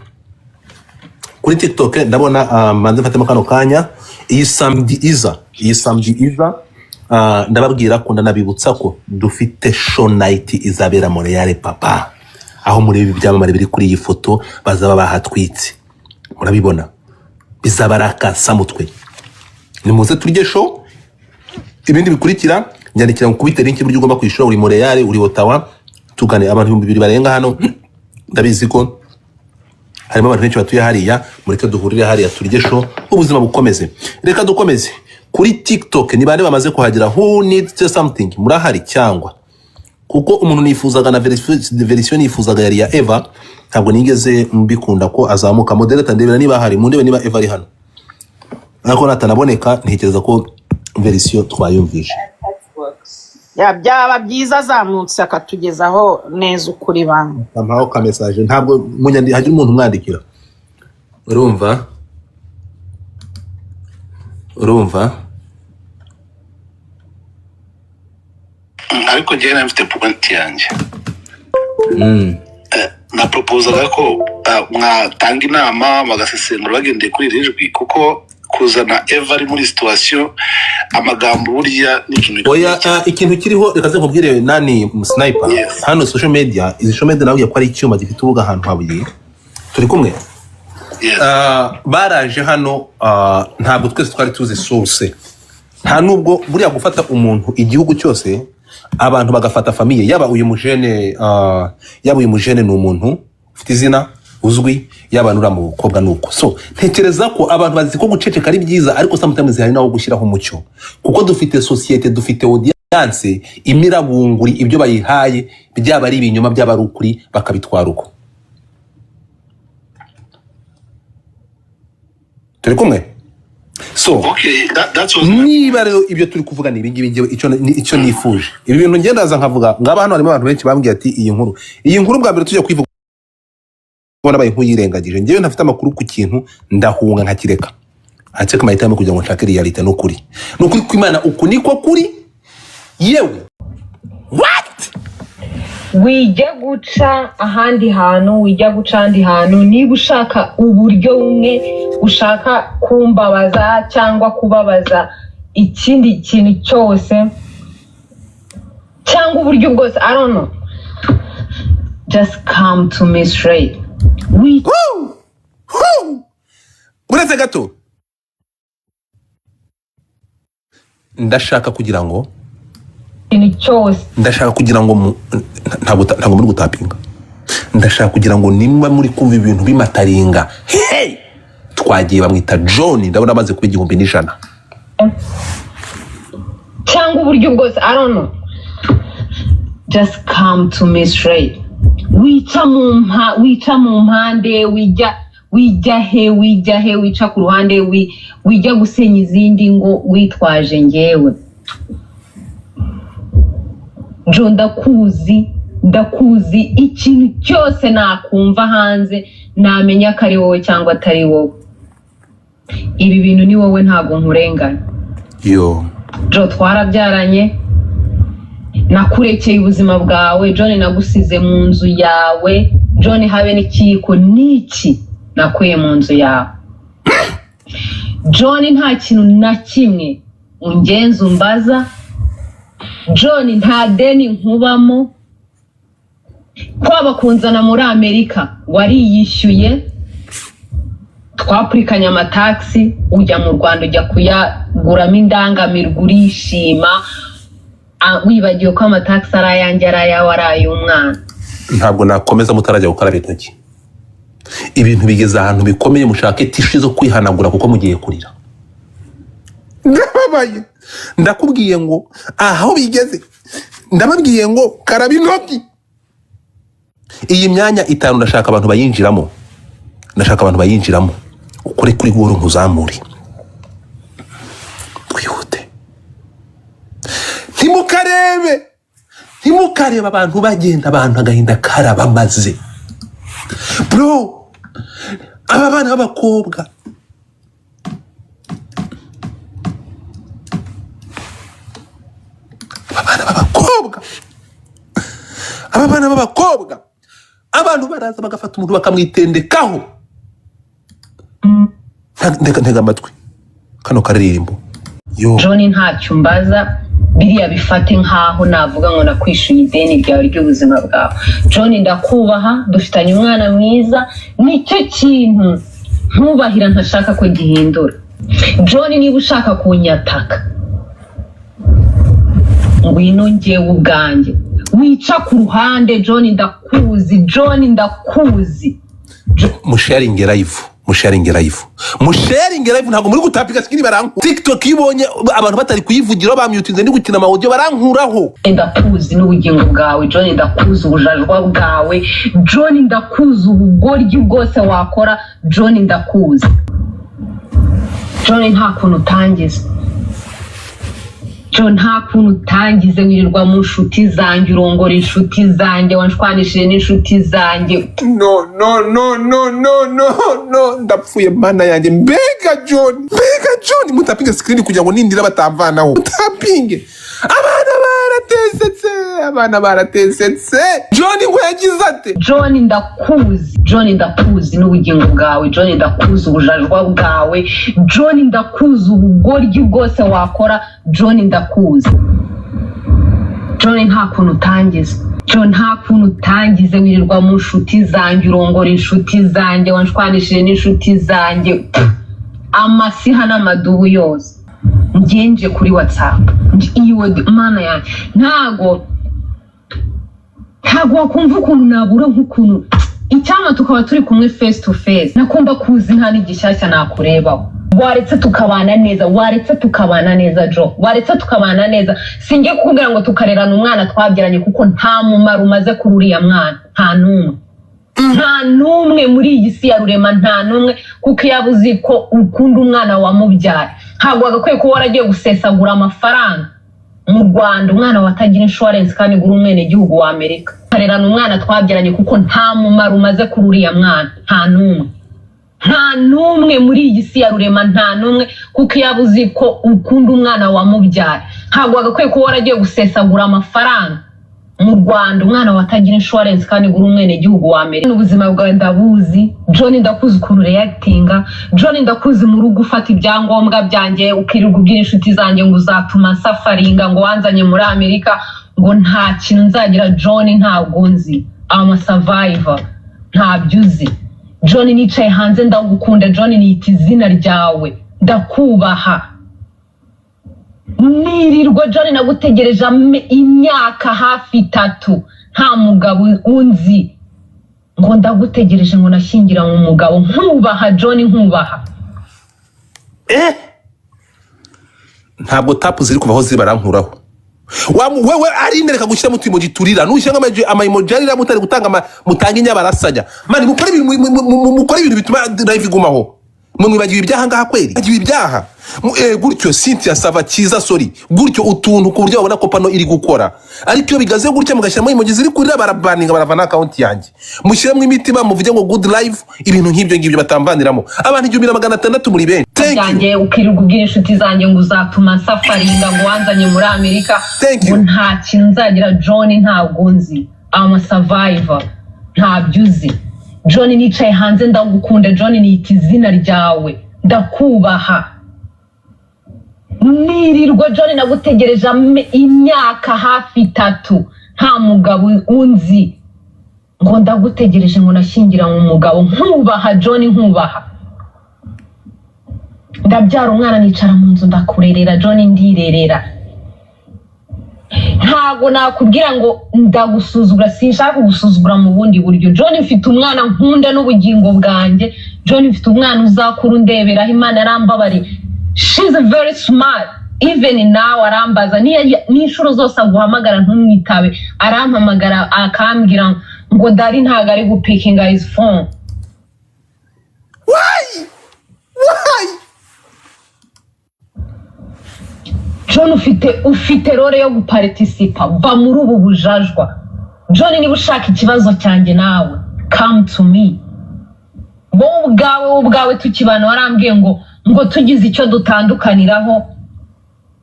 kuri TikTok. Ndabona manze mfatemo kano kanya, iyi samedi iza ndababwira ko ndanabibutsa ko dufite show night izabera Montreal papa, aho muri ibi byamamare biri kuri iyi foto bazaba bahatwitse, murabibona, bizabaraka samutwe. Nimuze turye show, ibindi bikurikira nyandikira mukubite link y'uburyo ugomba kwishura. Uri Montreal, uri Ottawa, tugane abantu 2,000 barenga hano. Ndabizi ko harimo abantu benshi batuye hariya, mureke duhurire hariya turye show, ubuzima bukomeze. Reka dukomeze kuri TikTok. Ni bande bamaze kuhagira? Who needs something? Murahari cyangwa? Kuko umuntu nifuzaga na version nifuzaga yari ya Eva, ntabwo nigeze mbikunda ko azamuka. Moderator ndebera niba hari, mu ndebe niba Eva ari hano, ariko natanaboneka ntekereza ko version twayumvisha. Byaba byiza azamutse akatugezaho neza ukuri banga. Ampaho ka message, ntabwo munyandi hagira umuntu umwandikira. Urumva ariko njyewe nafite point yanjye. Na proposaga ko mwatanga inama bagasesengura bagendeye kuri rijwi, kuko kuzana Eva ari muri situation, amagambo burya n'ikintu. Oya, ikintu kiriho reka ze nkubwire nani sniper. Yes. Hano social media nawe yakora icyuma gifite ubuga ahantu habuye. Turi kumwe. Yes. baraje hano ntabwo twese twari tuzi source nta nubwo buriya gufata umuntu igihugu cyose abantu bagafata famiye yaba uyu mujene ni umuntu ufite izina uzwi yaba nura mu bukobwa nuko so ntekereza ko abantu bazi ko guceceka ari byiza ariko sometimes hari naho gushyiraho umucyo kuko dufite societe dufite audience imirabunguri ibyo bayihaye byaba ari ibinyoma byaba ari ukuri bakabitwara uko turi kumwe so Okay, that was my niba rero ibyo turi kuvuga ni ibingibi icyo nifuje ibi bintu ngendaza nkavuga ngaba hano harimo abantu benshi bambwiye ati iyi nkuru bwa mbere tujya kwivuga ubona bayi nkuyirengagije ngewe ntafite amakuru ku kintu ndahunga nkakireka atse kama itame kugira ngo nshake reality n'ukuri kw'Imana uku niko kuri yewe what wijya guca ahandi hantu wijya guca ahandi hantu niba ushaka uburyo bumwe ushaka kumbabaza cyangwa kubabaza ikindi kintu cyose cyangwa uburyo bwose I don't know just come to me straight uretse gato ndashaka kugira ngo ntabwo muri gutapinga ndashaka kugira ngo nimba muri kumva ibintu bimataringa hey twagiye bamwita John ndabona amaze kuba 1,100 cyangwa uburyo bwose I don't know just come to me straight wica mu mpande wijya he wica ku ruhande wijya gusenya izindi ngo witwaje ngewe Jo ndakuzi ikintu cyose nakumva hanze namenya ko ari wowe cyangwa atari wowe ibi bintu ni wowe ntago nkurenganya yo Jo twarabyaranye nakurekeye ubuzima bwawe John nagusize mu nzu yawe John habe n'ikiko niki nakuye mu nzu yawe John nta kintu na kimwe ungenza umbaza John nta deni nkubamo kwaba kunzana muri Amerika wariyishyuye twapurikanya amataxi ujya mu Rwanda ujya kuyaguramo indangamirwa urishima wibagiwe ko amataxi ari ayanjye ari ayawe ari ay'umwana ntabwo nakomeza mutarajya gukaraba intoki ibintu bigeze ahantu bikomeye mushake tishu zo kwihanagura kuko mugiye kurira ndababaye ndakubwiye ngo aho bigeze ndababwiye ngo karaba intoki iyi myanya 5 ndashaka abantu bayinjiramo ukore kuri goro nkuzamuri twihute ntimukarebe abantu bagenda abantu agahinda karabamaze bro aba bana b'abakobwa abantu baraza bagafata umuntu bakamwitendekaho ntega amatwi kano karirimbo yo John ntacyo mbaza biriya bifate nkaho navuga ngo nakwishyuye ideni ryawe ry'ubuzima bwawe John ndakubaha dufitanye umwana mwiza nicyo kintu ntubahira ntashaka ko gihindura John niba ushaka kunyataka ngwino ngewe ubwanjye wica ku ruhande John ndakuzi musharinge live ntabwo muri gutapika skini baranku TikTok ibonye abantu batari kuyivugira bamyutinze ndi gukina ama audio barankuraho ndakuzi n'ubugingo bwawe John ndakuzi ubujajwa bwawe John ndakuzi ubugoryi bwose wakora John ndakuzi John nta kuntu utangiza John nta kuntu utangize wirirwa mu nshuti zanjye urongora inshuti zanjye wanshwanishije n'inshuti zanjye no ndapfuye mana yanjye mbega John mutapinge screen kugira ngo nindira batamvanaho mutapinge abana baratesetse John ngo yagize ate John ndakuzi n'ubugingo bwawe John ndakuzi ubujajwa bwawe John ndakuzi ubugoryi bwose wakora John ndakuzi John nta kuntu utangiza cyo nta kuntu utangize wirirwa mu nshuti zanjye urongora inshuti zanjye wanshwanishije n'inshuti zanjye amasiha n'amadubu yose ngenje kuri WhatsApp iyo mana yanjye ntago wakumva ukuntu nabura nk'ukuntu icyama tukaba turi kumwe face to face nakumva kuzi nta n'igishyashya nakurebaho waretse tukabana neza Jo waretse tukabana neza singe kukubwira ngo tukarerana umwana twabyaranye kuko nta mumaro umaze kuri uriya mwana nta n'umwe muri iyi si ya rurema nta n'umwe kuko iyo uzi ko ukunda umwana wamubyara ntabwo wagakwiye kuba waragiye gusesagura amafaranga mu Rwanda umwana watagira insurance kandi gura umwene gihugu wa Amerika karerana umwana twabyaranye kuko nta mumaro umaze kuri uriya mwana nta n'umwe muri iyi si ya rurema nta n'umwe kuko iyo uzi ko ukunda umwana wamubyara ntabwo wagakwiye kuba waragiye gusesagura amafaranga mu Rwanda umwana watagira insurance kandi gura umwene gihugu wa Amerika ubuzima bwawe ndabuzi John ndakuzi ukuntu reactinga John ndakuzi mu rugo ufata ibyangombwa byanjye ukirirwa ubwira inshuti zanjye ngo uzatuma safaringa ngo wanzanye muri Amerika ngo nta kintu nzagira John ntabwo nzi ama survivor ntabyo uzi John nicaye hanze ndagukunda John nita izina ryawe ndakubaha nirirwa John nagutegereje imyaka hafi 3 nta mugabo unzi ngo ndagutegereje ngo nashyingira mu mugabo nkubaha John nkubaha ntabwo tapu ziri kuvaho zibarankuraho wewe arindereka gushyira mu twimo giturira nushyanga ama-emoji arira mutari gutanga mutanga inyabarasanya mani mukora ibintu bituma live igumaho mwibagiwe ibyaha ngaha kweri bagiwe ibyaha gutyo Cynthia sava kiza sorry gutyo utuntu ku buryo babona ko pano iri gukora ariko iyo bigaze gutya mugashyiramo emoji ziri kurira barabaninga baravana account yanjye mushyiramo imitima muvuge ngo good life ibintu nk'ibyo batamvaniramo abantu 1600 muri benshi yanjye ukirirwa ubwira inshuti zanjye ngo uzatuma safaringa ngo wanzanye muri Amerika ngo nta kintu nzagira John ntabwo nzi ama survivor ntabyo uzi John nicaye hanze ndagukunda John nita izina ryawe ndakubaha nirirwa John nagutegereje imyaka hafi 3 nta mugabo unzi ngo ndagutegereje ngo nashyingira mu mugabo nkubaha John nkubaha ndabyara umwana nicara mu nzu ndakurerera John ndirerera ntago nakubwira ngo ndagusuzugura sinshaka gusuzugura mu bundi buryo John mfite umwana nkunda n'ubugingo bwanjye John mfite umwana uzakuru ndeberaho Imana arambabari she's very smart even now arambaza n'inshuro zose aguhamagara ntumwitabe arampamagara akambwira ngo Dari ntago ari gupikinga his phone why John ufite role yo guparticipa va muri ubu bujajwa John niba ushaka ikibazo cyanjye nawe come to me bo ubwawe tukibana warambwiye ngo tugize icyo dutandukaniraho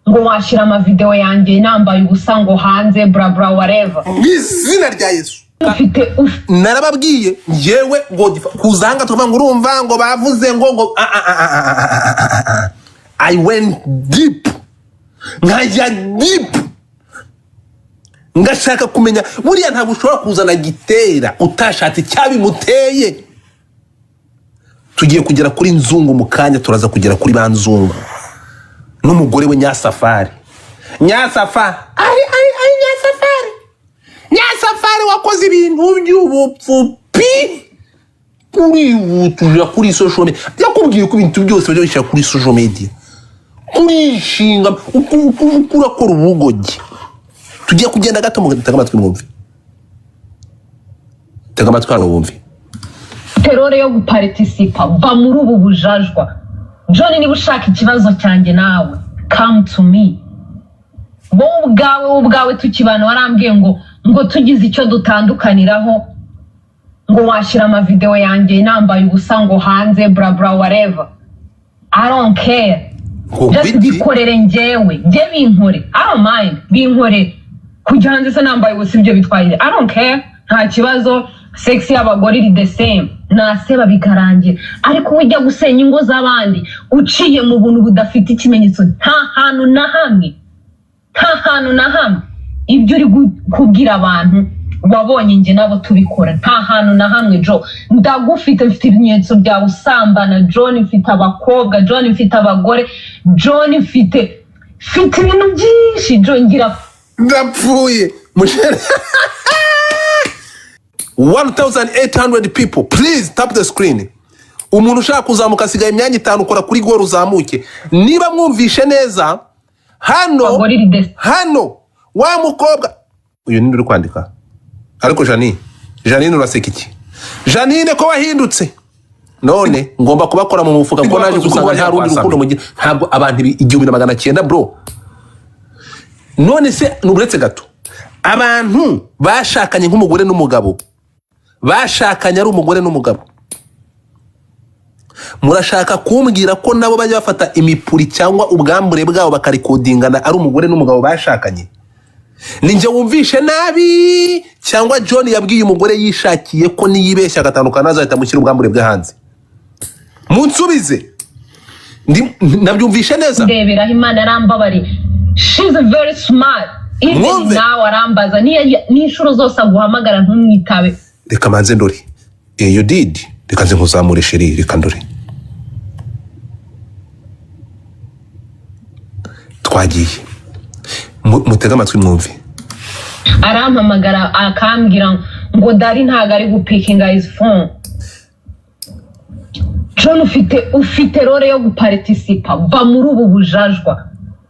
ngo washira ama video yanjye nambaye ubusa ngo hanze bra whatever izina rya Yesu narababwiye yewe ngo kuzanga tuvuga ngo urumva ngo bavuze ngo I went deep nkajya deep ngashaka kumenya buriya ntabwo ushobora kuzana gitera utashatse cyabimuteye tugiye kugera kuri Nzungu mu kanya turaza kugera kuri Banzungu n'umugore we Nyasafari Nyasafari wakoze ibintu by'ubupfupi kuri utuja kuri social media yakubwiye ko ibintu byose byo bishyira kuri social media kurishinga ukurakora ubugogi tugiye kugenda gato mu tega amatwi mwumve tega amatwi mwumve terore yo guparticipa va muri ubu bujajwa John niba ushaka ikibazo cyanjye nawe come to me bo ubwawe tukibana warambwiye ngo tugize icyo dutandukaniraho ngo washira ama video yanjye nambaye ubusa ngo hanze bra whatever I don't care just bikorere njyewe binkore I don't mind binkore kujya hanze se nambaye ubusa ibyo bitwaye I don't care nta kibazo sex y'abagore iri the same naseba bikarangira ariko ujya gusenya ingo z'abandi uciye mu buntu budafite ikimenyetso nta hantu na hamwe ibyo uri kubwira abantu wabonye njye nabo tubikora nta hantu na hamwe Jo ndagufite mfite ibimenyetso bya usambana John mfite abakobwa John mfite abagore John mfite ibintu byinshi Jo ngira ndapfuye mushere 1800 people please tap the screen umuntu ushaka kuzamuka asigaye imyanya 5 ukora kuri goro uzamuke niba mwumvishe neza hano wa mukobwa uyu ninde uri kwandika ariko Janine uraseka iki Janine ko wahindutse none ngomba kubakora mu mufuka ko naje gusanga nta rundi rukundo mugira ntabwo abantu 1900 bro none se nuburetse gato abantu bashakanye nk'umugore n'umugabo bashakanye ari umugore n'umugabo murashaka kumbwira ko nabo bajya bafata imipuri cyangwa ubwambure bwabo bakarikodingana ari umugore n'umugabo bashakanye ninjye wumvishe nabi cyangwa John yabwiye umugore yishakiye ko niyibeshya agatandukana azahita mushyira ubwambure bwe hanze munsubize nabyumvishe neza ndebera Imana arambabari she's very smart even now arambaza n'inshuro zose aguhamagara ntumwitabe reka manze ndori you did reka nze nkuzamure sheri reka ndori twagiye mutega amatwi mwumve arampamagara akambwira ngo Dari ntago ari gupikinga his phone John ufite role yo guparticipa va muri ubu bujajwa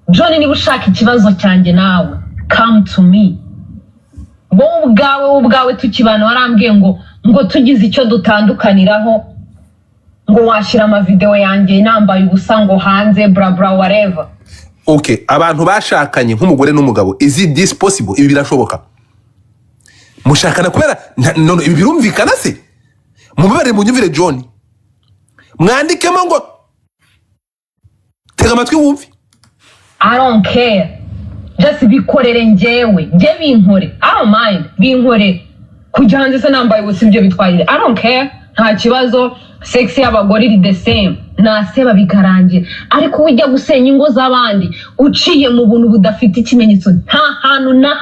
John niba ushaka ikibazo cyanjye nawe come to me bo ubwawe tukibana warambwiye ngo tugize icyo dutandukaniraho ngo washira ama video yanjye nambaye ubusa ngo hanze bra bra whatever okay abantu bashakanye nk'umugore n'umugabo is it this possible ibi birashoboka mushakana kubera none ibi birumvikana se mubare munyumvire John mwandikemo ngo tega amatwi wumve I don't care just bikorere njyewe binkore I don't mind binkore kujya hanze se nambaye ubusa ibyo bitwaye I don't care nta kibazo sex y'abagore iri the same naseba bikarangira ariko ujya gusenya ingo z'abandi uciye mu buntu budafite ikimenyetso nta hantu na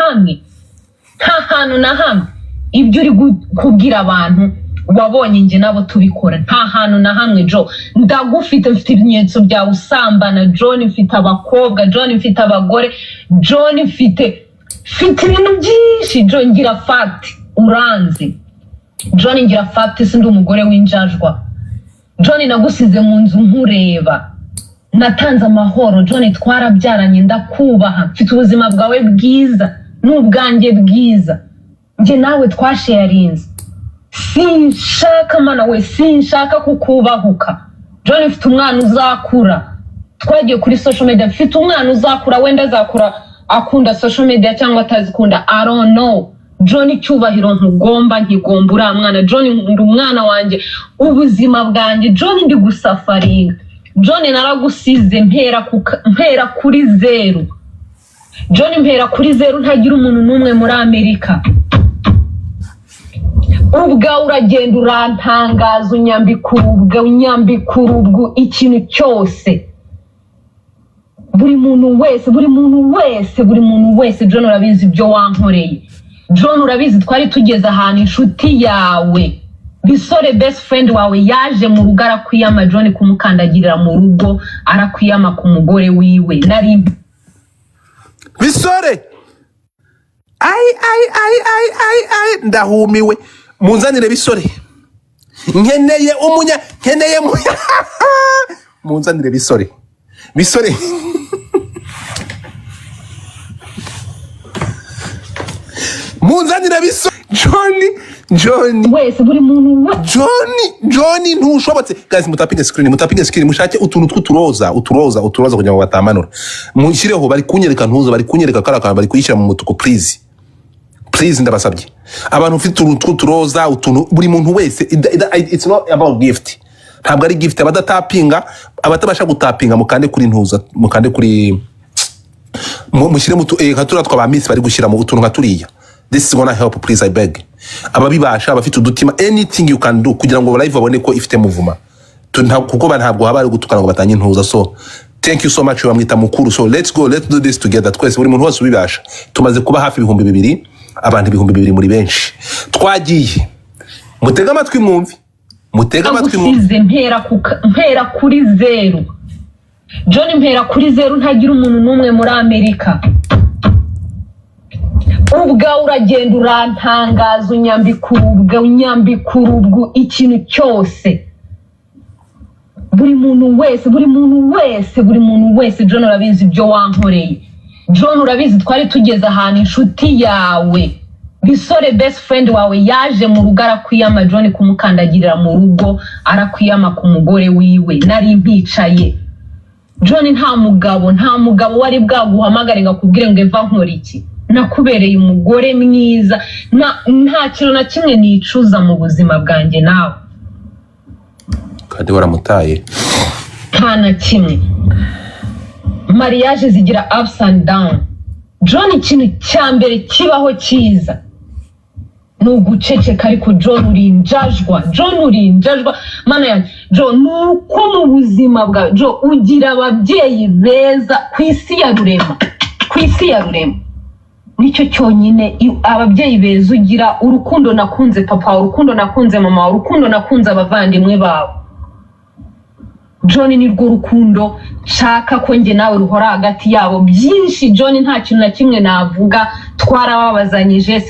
hamwe ibyo uri kubwira abantu wabonye njye nabo tubikora nta hantu na hamwe Jo ndagufite mfite ibimenyetso bya usambana John mfite abakobwa John mfite abagore John mfite ibintu byinshi Jo ngira fact uranzi John ngira fact sindi umugore w'injajwa John nagusize mu nzu nkureba natanze amahoro John twarabyaranye ndakubaha mfite ubuzima bwawe bwiza n'ubwanjye bwiza nje nawe twasharinze sinshaka mana we sinshaka kukubahuka John mfite umwana uzakura twagiye kuri social media mfite umwana uzakura wenda azakura akunda social media cyangwa atazikunda I don't know John cyubahiro nkugomba ura mwana John ndi umwana wanjye ubuzima bwanjye John ndi gusafaringa John naragusize mpera kuri 0 John mpera kuri 0 ntagira umuntu numwe muri Amerika ubwa uragenda urantangaza unyambikurubwo ikintu cyose buri muntu wese John urabizi ibyo wankoreye John urabizi twari tugeze ahantu inshuti yawe Bisore best friend wawe yaje mu rugo arakwiyama John kumukandagirira mu rugo arakwiyama ku mugore wiwe nari Bisore ai ndahumiwe munzanire Bisore nkeneye munzanire Bisore munzanire Bisore John wese buri muntu John ntushobotse guys mutapinge screen mushake utuntu tw'uturoza kugira ngo batamanura mushireho bari kunyereka ntuza bari kunyereka karakana bari kuyishyira mu mutuko please ndabasabye abantu ufite utuntu tw'uturoza utuntu buri muntu wese it's not about gift ntabwo ari gift abadatapinga abatabasha gutapinga mukande kuri ntuza mukande kuri mushyire mutu nkatura twa ba miss bari gushyira mu utuntu nkaturiya this is gonna help please I beg ababibasha abafite udutima anything you can do kugira ngo live babone ko ifite muvuma kuko ntabwo haba ari gutukana ngo batanye ntuza so thank you so much bamwita mukuru so let's do this together twese buri muntu wose ubibasha tumaze kuba hafi 2000 abantu 2,000 muri benshi twagiye mutega amatwi mwumvi agusize mpera kuri 0 John mpera kuri 0 ntagira umuntu n'umwe muri Amerika ubwa uragenda urantangaza unyambikurubwa ikintu cyose buri muntu wese John urabizi ibyo wankoreye John urabizi twari tugeze ahantu inshuti yawe bisore best friend wawe yaje mu rugo arakwiyama John kumukandagirira mu rugo arakwiyama ku mugore wiwe nari mpicaye John nta mugabo wari bwaguhamagare ngakubwire ngo eva nkora iki nakubereye umugore mwiza nta kintu na kimwe nicuza mu buzima bwanjye nawe kandi waramutaye nta na kimwe mariage zigira ups and down John ikintu cya mbere kibaho cyiza nuguceceka ariko John urinjajwa mana yanjye John nuko mu buzima bwa John ugira ababyeyi beza ku isi ya rurema nicyo cyonyine ababyeyi beza ugira urukundo nakunze papa urukundo nakunze mama urukundo nakunze abavandimwe bawe John ni rwo rukundo nshaka ko njye nawe ruhora hagati yabo byinshi John nta kintu na kimwe navuga twarababazanyije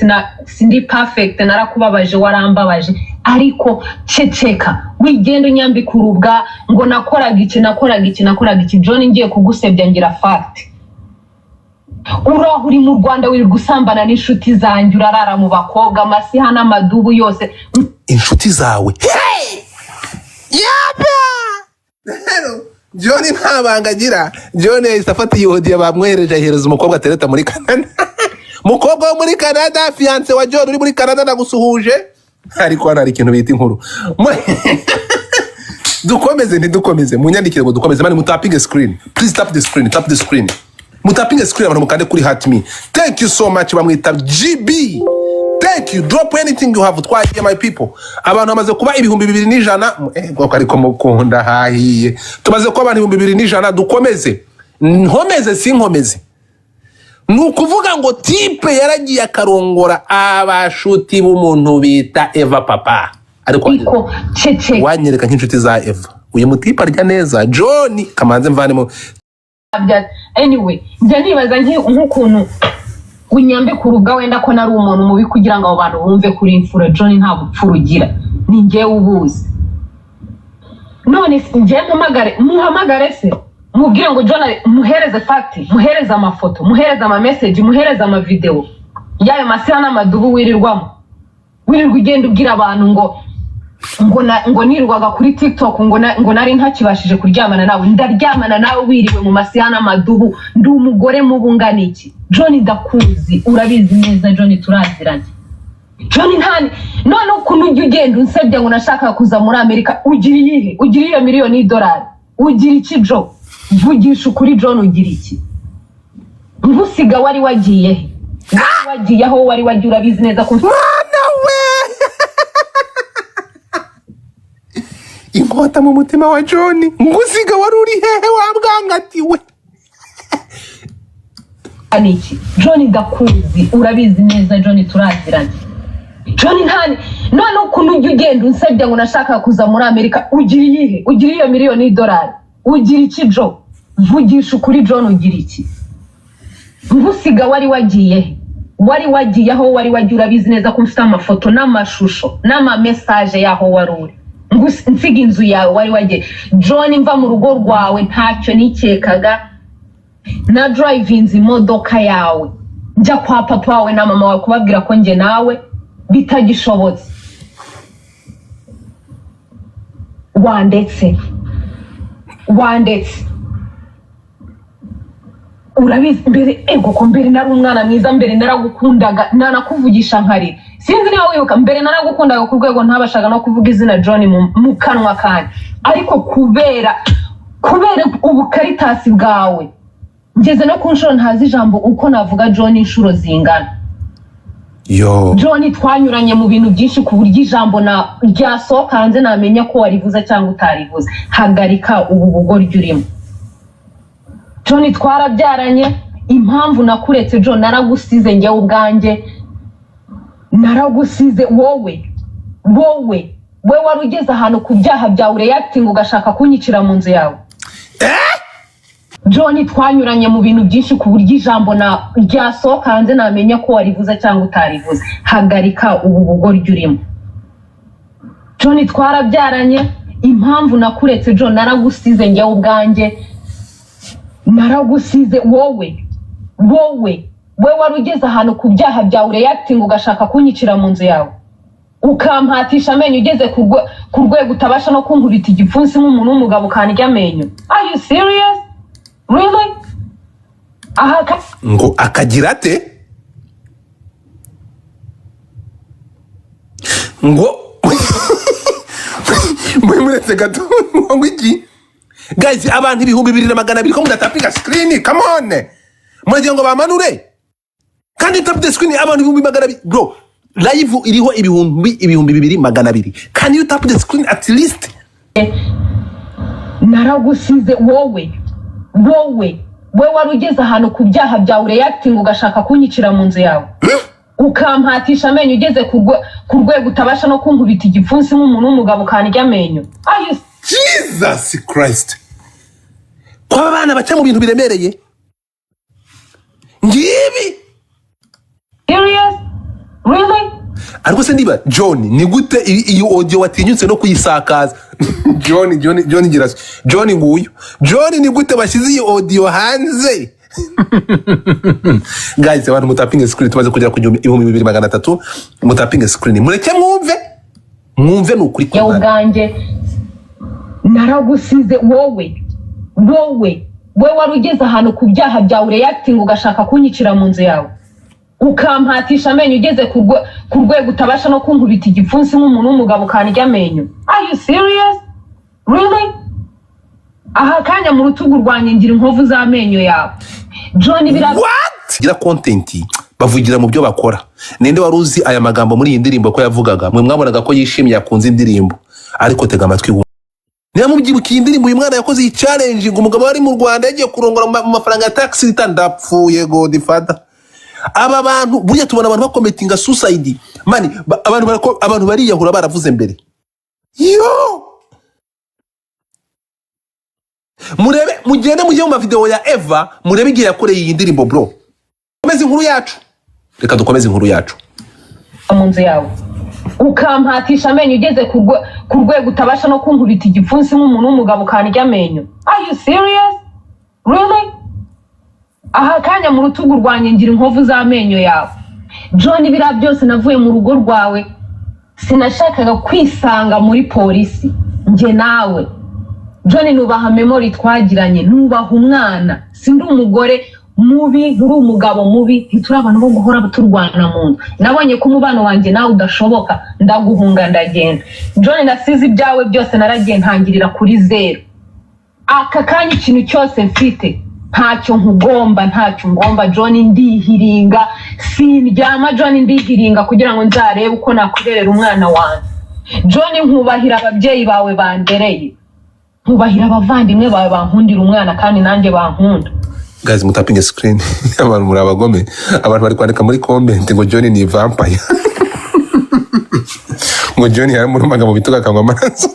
sindi perfect narakubabaje warambabaje ariko ceceka wigenda unyambikurubwa ngo nakoraga iki John ngiye kugusebya ngira fact uri mu Rwanda wiri gusambana n'inshuti zanjye urarara mu bakobwa amasiha n'amadubu yose inshuti zawe John ntabanga agira John yahise afata iyodiya bamwohereje ahereza umukobwa atereta muri Canada mukobwa wo muri Canada fiance wa John uri muri Canada nagusuhuje ariko hano hari ikintu bita inkuru dukomeze munyandikire ngo dukomeze mani mutapinge screen please tap the screen mutapinge screen abantu mukande kuri Heart Me thank you so much bamwita GB thank you drop anything you have twagiye my people abantu bamaze kuba 2,100 ariko mukunda hahiye tumaze kuba abantu 2,100 dukomeze sinkomeze nukuvuga ngo type yaragiye akarongora abashuti b'umuntu bita Eva papa ariko cece wanyereka nk'inshuti za Eva uyu mutipe arya neza John kamanze mvanemo anyway njye nibaza nk'ukuntu unyambe kuruga wenda ko nari umuntu mubi kugira ngo abo bantu bumve kuri imfura John nta bupfura ugira ni njye ubuzi none njye muhamagare se mubwire ngo John muhereze fact muhereze amafoto muhereze ama message muhereze ama video yayo masiha n'amadubu wirirwa ugenda ubwira abantu ngo nirwaga kuri TikTok ngo nari ntakibashije kuryamana nawe ndaryamana nawe wiriwe mu masiha n'amadubu ndi umugore mubungana iki John ndakuzi urabizi neza John turaziranye John ntani none ukuntu ujya ugenda unsebya ngo nashaka kuza muri Amerika ugira miliyoni $1 ugira iki John vugisha ukuri John ugira iki ngusiga wari wagiye aho wari wagiye urabizi neza ko inkota mu mutima wa John ngusiga wari uri hehe wabwangatiwe aniki John ndakuzi urabizi neza John turaziranye John ntani none ukuntu ujya ugenda unsebya ngo nashaka kuza muri Amerika ugira miliyoni $1 ugira iki John vugisha ukuri John ugira iki ngusiga wari wagiye aho wari wagiye urabizi neza ko mfite amafoto n'amashusho n'ama message yaho wari uri nsiga inzu yawe wari wagiye John mva mu rugo rwawe ntacyo nikekaga na drivinze imodoka yawe njya kwa papa wawe na mama wawe kubabwira ko njye nawe bitagishobotse wandetse urabizi mbere ko mbere nari umwana mwiza mbere naragukundaga nanakuvugisha nkarira sinzi niba wibuka mbere naragukundaga ku rwego ntabashaga no kuvuga izina John mu kanwa kanjye ariko kubera ubukaritasi bwawe ngeze no ku nshuro ntazi ijambo uko navuga John inshuro zingana John twanyuranye mu bintu byinshi ku buryo ijambo ryasohoka hanze namenya ko warivuze cyangwa utarivuze hagarika ubu bugoryi urimo John twarabyaranye impamvu nakuretse John naragusize njye ubwanjye naragusize wowe wari ugeze ahantu ku byaha byawe reacting ugashaka kunyicira mu nzu yawe. John twanyuranye mu bintu byinshi ku buryo ijambo na ryasohoka hanze namenya ko warivuze cyangwa utarivuze. Hagarika ubu bugoryi urimo. John twarabyaranye, impamvu nakuretse John naragusize njyewe ubwanjye. Naragusize wowe wari ugeze ahantu ku byaha byawe reacting ugashaka kunyicira mu nzu yawe. Ukampatisha amenyo ugeze ku rwego utabasha no kunkubita igipfunsi nk'umuntu w'umugabo kanirya amenyo. Are you serious? Really? Ngo akagira ate? Ngo muretse gato ngo iki? Guys, abantu 2200 ko mudatapinga screen, come on. Mwaje ngo bamanure. Kandi tap the screen abantu 2200 bro. Live iriho ibihumbi 2200. Can you tap the screen at least? Naragusize wowe wari ugeze ahantu ku byaha byawe reacting ugashaka kunyicira mu nzu yawe. Ukampatisha amenyo ugeze ku rwego utabasha no kunkubita igipfunsi nk'umuntu w'umugabo kanirya amenyo. Are you Jesus Christ? Kwa abana baca mu bintu biremereye. Ngibi. Serious? Really? Ariko se ndiba John ni gute iyo audio watinyutse no kuyisakaza? John girase. John nguyu. John ni gute bashize iyo audio hanze? Guys, abantu mutapinga screen tumaze kugera ku 2300 mutapinga screen. Mureke mwumve n'ukuri kwa ubwanjye. Naragusize wowe wari ugeze ahantu ku byaha byawe reacting ugashaka kunyicira mu nzu yawe. Ukampatisha amenyo ugeze ku rwego utabasha no kunkubita igipfunsi nk'umuntu w'umugabo kanirya amenyo. Are you serious? Really? Kanya mu rutugu rwanjye ngira inkovu z'amenyo yawe. John What? Gira content bavugira mu byo bakora. Ninde waruzi aya magambo muri iyi ndirimbo ko yavugaga? Mwe mwabonaga ko yishimye yakunze indirimbo. Ariko tega amatwi. Niba mubyibukiye indirimbo uyu mwana yakoze iyi challenge ngo umugabo wari mu Rwanda yagiye kurongora mu mafaranga ya tax itandapfuye Godfather. Aba bantu burya tubona abantu bakometinga suicide. Mani abantu bariyahura baravuze mbere. Yo! Murebe mugende mujye mu video ya Eva murebe igihe yakoreye iyi ndirimbo bro. Komeza inkuru yacu. Reka dukomeze inkuru yacu. Mu nzu yawe. Ukampatisha amenyo ugeze ku rwego utabasha no kunkubita igipfunsi nk'umuntu w'umugabo kanirya amenyo. Are you serious? Really? Kanya mu rutugu rwanjye ngira inkovu z'amenyo yawe. John bira byose navuye mu rugo rwawe. Sinashakaga kwisanga muri polisi. Nge nawe. John nubaha memory twagiranye, nubaha umwana. Sindi umugore mubi, nturi umugabo mubi, ntituri abantu bo guhora turwana mu nda. Nabonye ko umubano wanjye nawe udashoboka, ndaguhunga ndagenda. John nasize ibyawe byose naragiye ntangirira kuri 0. Aka kanya ikintu cyose mfite ntacyo ngomba John ndihiringa sindyama John ndihiringa kugira ngo nzarebe uko nakurerera umwana wanjye. John nkubahira ababyeyi bawe bandereye, nkubahira abavandimwe bawe bankundira umwana kandi nanjye bankunda. Guys, mutapinga screen. Abantu muri abagome. Abantu bari kwandika muri comment ngo John ni vampire. Ngo John yari muri magambo bituga akangwa amaraso.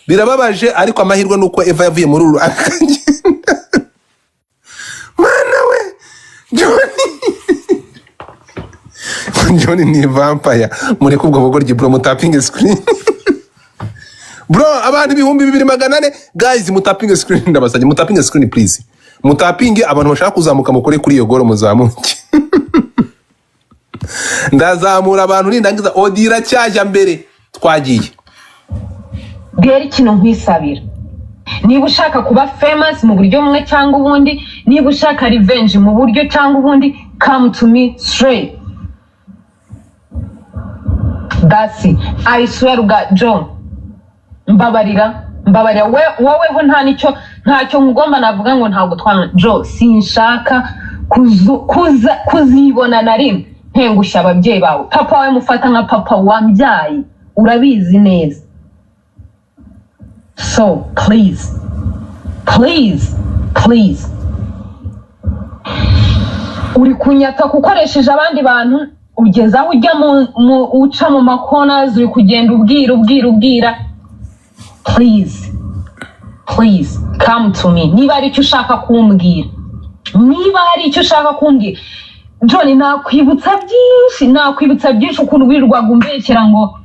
Birababaje ariko amahirwe nuko Eva yavuye muri uru akagenda. Mana we John ni vampire. Muri kubwo bugoryi bro mutapinga screen. Bro, abantu 2400 guys mutapinga screen ndabasanye mutapinga screen please. Mutapinge abantu bashaka kuzamuka mukore kuri iyo goro muzamuke. Ndazamura abantu nindangiza odira cyaje mbere twagiye. Bwera ikintu nkwisabira. Niba ushaka kuba famous mu buryo bumwe cyangwa ubundi, niba ushaka revenge mu buryo cyangwa ubundi, come to me straight. That's it. I swear to God, John. Mbabarira wowe ho ntacyo ngomba navuga ngo ntabwo twana Joe sinshaka kuzibona na rimwe ntengushya ababyeyi bawe. Papa wawe mufata nka papa wambyaye, urabizi neza. So please uri kunyata ukoresheje abandi bantu ugeza aho ujya uca mu makonazi uri kugenda ubwira please come to me niba ari icyo ushaka kumbwira John nakwibutsa byinshi ukuntu wirirwaga umbekera ngo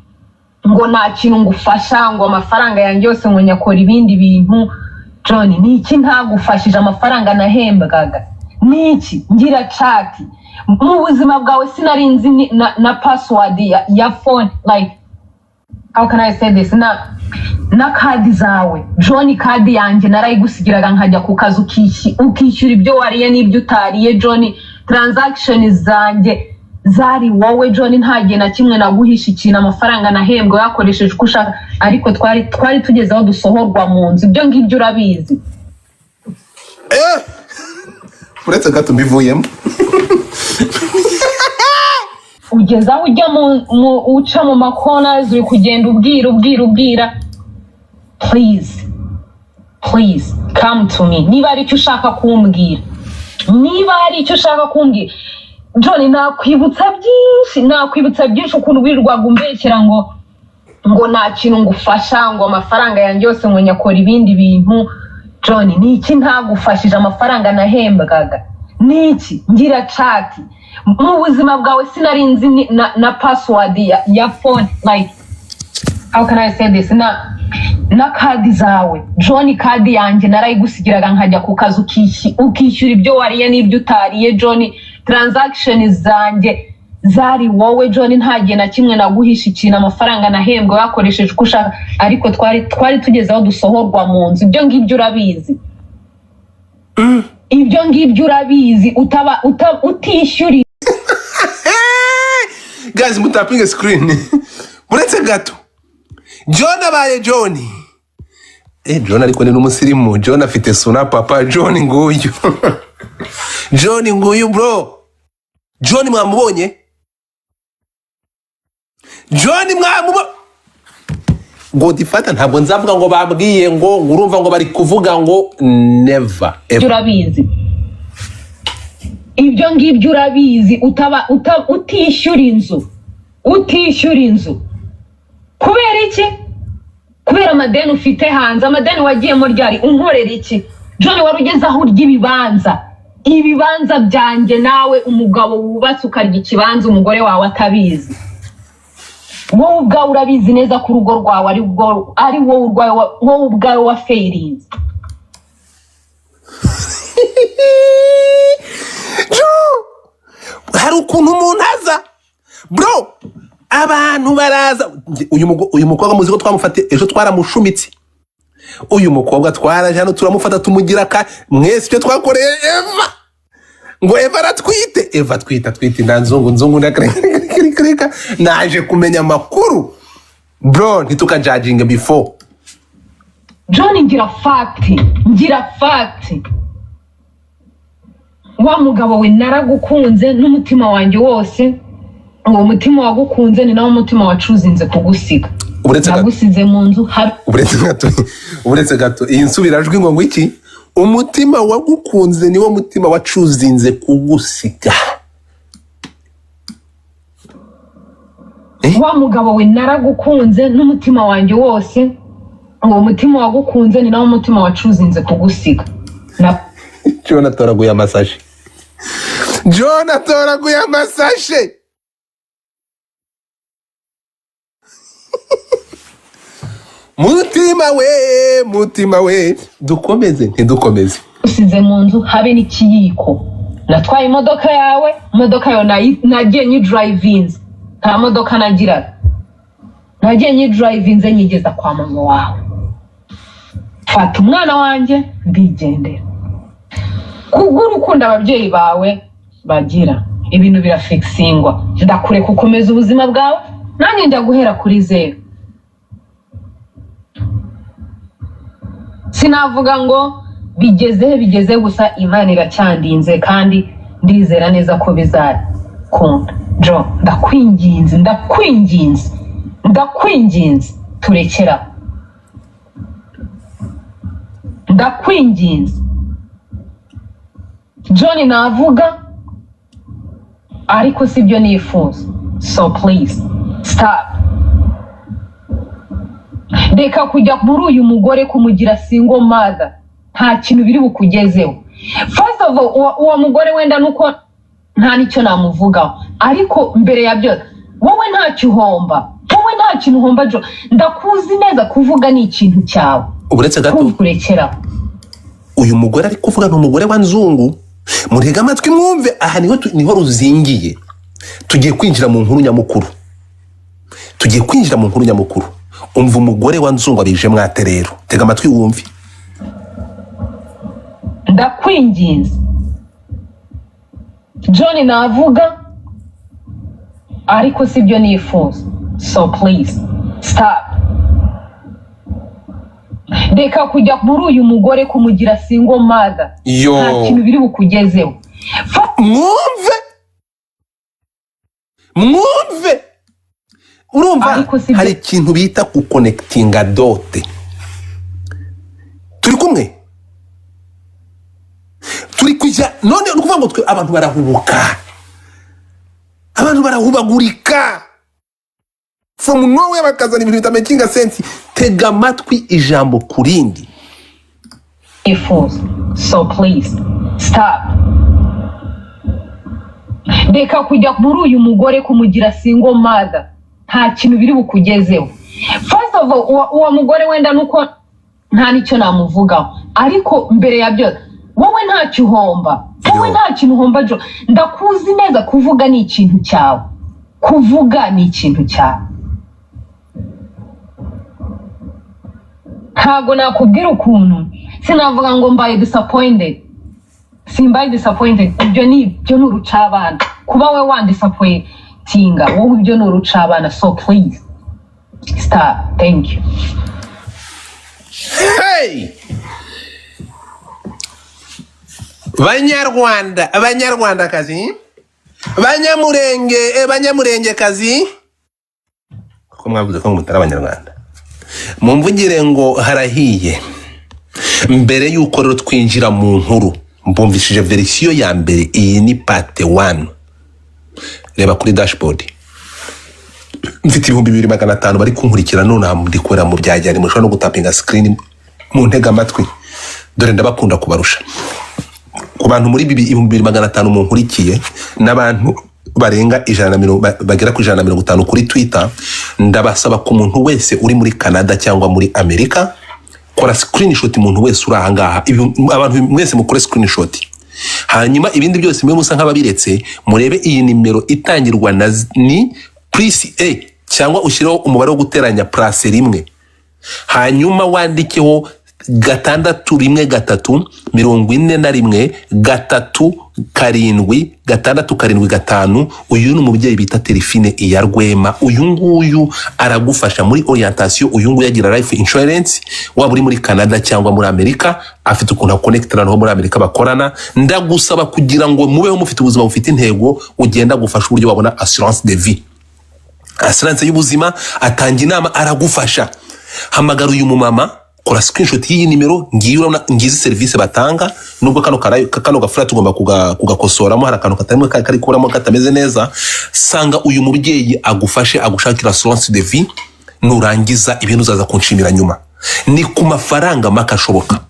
nta kintu ngufasha ngo amafaranga yanjye yose ngo nyakora ibindi bintu. John ni iki ntagufashije amafaranga nahembwaga niki ngira chat mu buzima bwawe sinarinzi na password ya phone like how can I say this na kadi zawe John kadi yanjye narayigusigiraga nkajya ku kazi ukishyura ibyo wariye n'ibyo utariye John transaction zanjye zari wowe John ntagiye na kimwe naguhisha ikintu amafaranga nahembwe yakoresheje uko ushaka ariko twari tugeze aho dusohorwa mu nzu ibyo ngibyo urabizi uretse gato mbivuyemo ugeza aho ujya uca mu makonazi uri kugenda ubwira please come to me niba ari icyo ushaka kumbwira John nakwibutsa byinshi ukuntu wirirwaga umbekera ngo nta kintu ngufasha ngo amafaranga yanjye yose ngo nyakora ibindi bintu. John ni iki ntagufashije amafaranga nahembwaga niki ngira chat mu buzima bwawe sinarinzi na password ya phone like how can I say this na kadi zawe John kadi yanjye narayigusigiraga nkajya ku kazi ukishyura ibyo wariye n'ibyo utariye John transaction zanjye zari wowe John ntagiye na kimwe naguhisha ikintu amafaranga nahembwe yakoresheje uko ushaka ariko twari tugeze aho dusohorwa mu nzu ibyo ngibyo urabizi utishyura guys mutapinge screen uretse gato John abaye John John ariko ni n'umusirimu John afite suna papa John nguyu bro John mwamubonye Godifata ntabwo nzavuga ngo babwiye ngo urumva ngo bari kuvuga ngo never ever urabizi ibyo ngibyo urabizi utishyura inzu kubera iki kubera amadeni ufite hanze amadeni wagiyemo ryari unkorera iki John wari ugeze aho urya ibibanza byanjye nawe umugabo wubatse ukarya ikibanza umugore wawe atabizi wowe ubwawe urabizi neza ko urugo rwawe ari wowe ubwawe wa failinze hari ukuntu umuntu aza bro abantu baraza uyu mukobwa muzi ko twamufate ejo twaramushumitse uyu mukobwa twaraje hano turamufata tumugira mwese icyo twakoreye Eva ngo Eva aratwite Eva twita nta nzungu ndakareka naje kumenya amakuru bro ntitukajudging before John ngira fact wa mugabo we naragukunze n'umutima wanjye wose uwo mutima wagukunze ni nawo mutima wacuzinze kugusiga nagusize mu nzu uretse gato iyi nsubirajwi ngo iki umutima wagukunze niwo mutima wacuzinze kugusiga wa mugabo we naragukunze n'umutima wanjye wose uwo mutima wagukunze ni nawo mutima wacuzinze kugusiga John atoraguye amasashe mutima we dukomeze ntidukomeze usize mu nzu habe n'ikiyiko natwaye imodoka yawe nagiye nyidrivinze nta modoka nagiraga nagiye nyidrivinze nyigeza kwa mama wawe fata umwana wanjye ndigendera kubw'urukundo ababyeyi bawe bagira ibintu birafixingwa ndakureka ukomeza ubuzima bwawe nanjye njya guhera kuri 0 sinavuga ngo bigeze gusa Imana iracyandinze kandi ndizera neza ko bizakunda John ndakwinginze turekera ndakwinginze John navuga ariko sibyo nifuza. So please stop. Reka kujya muri uyu mugore kumugira single mother, nta kintu biri bukugezeho. First of all, uwo mugore wenda nuko nta nicyo namuvugaho, ariko mbere ya byo wowe ntacyo uhomba, wowe nta kintu uhomba jo, ndakuzi neza kuvuga ni ikintu cyawe. Uburetse gato kurekera uyu mugore ari kuvuga n'umugore wa nzungu, murega amatwi mwumve, aha niho ruzingiye. Tugiye kwinjira mu nkuru nyamukuru, umva umugore wa nzungu abije mwate rero, tega amatwi wumve. Ndakwinginze John navuga, ariko sibyo nifuza. So please stop. Reka kujya muri uyu mugore kumugira single mother, nta kintu biri bukugezeho. Mwumve urumva hari ikintu bita ku connectinga dote. Turi kumwe, turi kujya none ukuvuga ngo twe abantu barahubagurika from nowhere bakazana ibintu bitamakinga sense. Tega amatwi ijambo kurindi. So please stop. Reka kujya muri uyu mugore kumugira single mother, nta kintu biri bukugezeho. First of all, uwo mugore wenda nuko nta nicyo namuvugaho, ariko mbere ya byo wowe ntacyo uhomba, wowe nta kintu uhomba jo, ndakuzi neza kuvuga ni ikintu cyawe. Ntago nakubwira ukuntu, sinavuga ngo mbaye disappointed. Simbaye disappointed, ibyo ni urucabana. Kuba we wandisappointinga, wowe ibyo ni urucabana. So please stop. Thank you. Hey! Banyarwanda kazi, banyamurenge kazi, ko mwavuze ko mutara abanyarwanda, mumvugire ngo harahiye. Mbere yuko rero twinjira mu nkuru, mbumvishije verisiyo ya mbere. Iyi ni part 1. Reba kuri dashboard, mfite 2500 bari kunkurikira none ndikorera mu byajyane. Mushobora no gutapinga screen mu ntega amatwi, dore ndabakunda kubarusha. Ku bantu muri 2500 mu nkurikiye n'abantu barenga bagera ku 150 kuri Twitter, ndabasaba ku muntu wese uri muri Canada cyangwa muri Amerika, kora screenshot. Umuntu wese uri aha ngaha, abantu mwese mukore screenshot, hanyuma ibindi byose mwe musa nk'ababiretse, murebe iyi nimero itangirwa na ni plus A, cyangwa ushireho umubare wo guteranya plus 1, hanyuma wandikeho 641 uyu ni umubyeyi bita Terifine iya Rwema. Uyu nguyu aragufasha muri orientation. Uyu nguyu yagira life insurance, waba uri muri Canada cyangwa muri Amerika, afite ukuntu akonekitana no muri Amerika bakorana. Ndagusaba kugira ngo mubeho mufite ubuzima bufite intego, ugenda gufasha uburyo wabona assurance de vie, assurance y'ubuzima. Atanga inama, aragufasha. Hamagara uyu mumama, kora screenshot y'iyi nimero, ngizi service batanga. Nubwo kano gafura tugomba kugakosoramo, hari akantu katarimo kari kuramo katameze neza. Sanga uyu mubyeyi agufashe, agushakira assurance de vie, nurangiza ibintu uzaza kunshimira nyuma. Ni ku mafaranga makashoboka.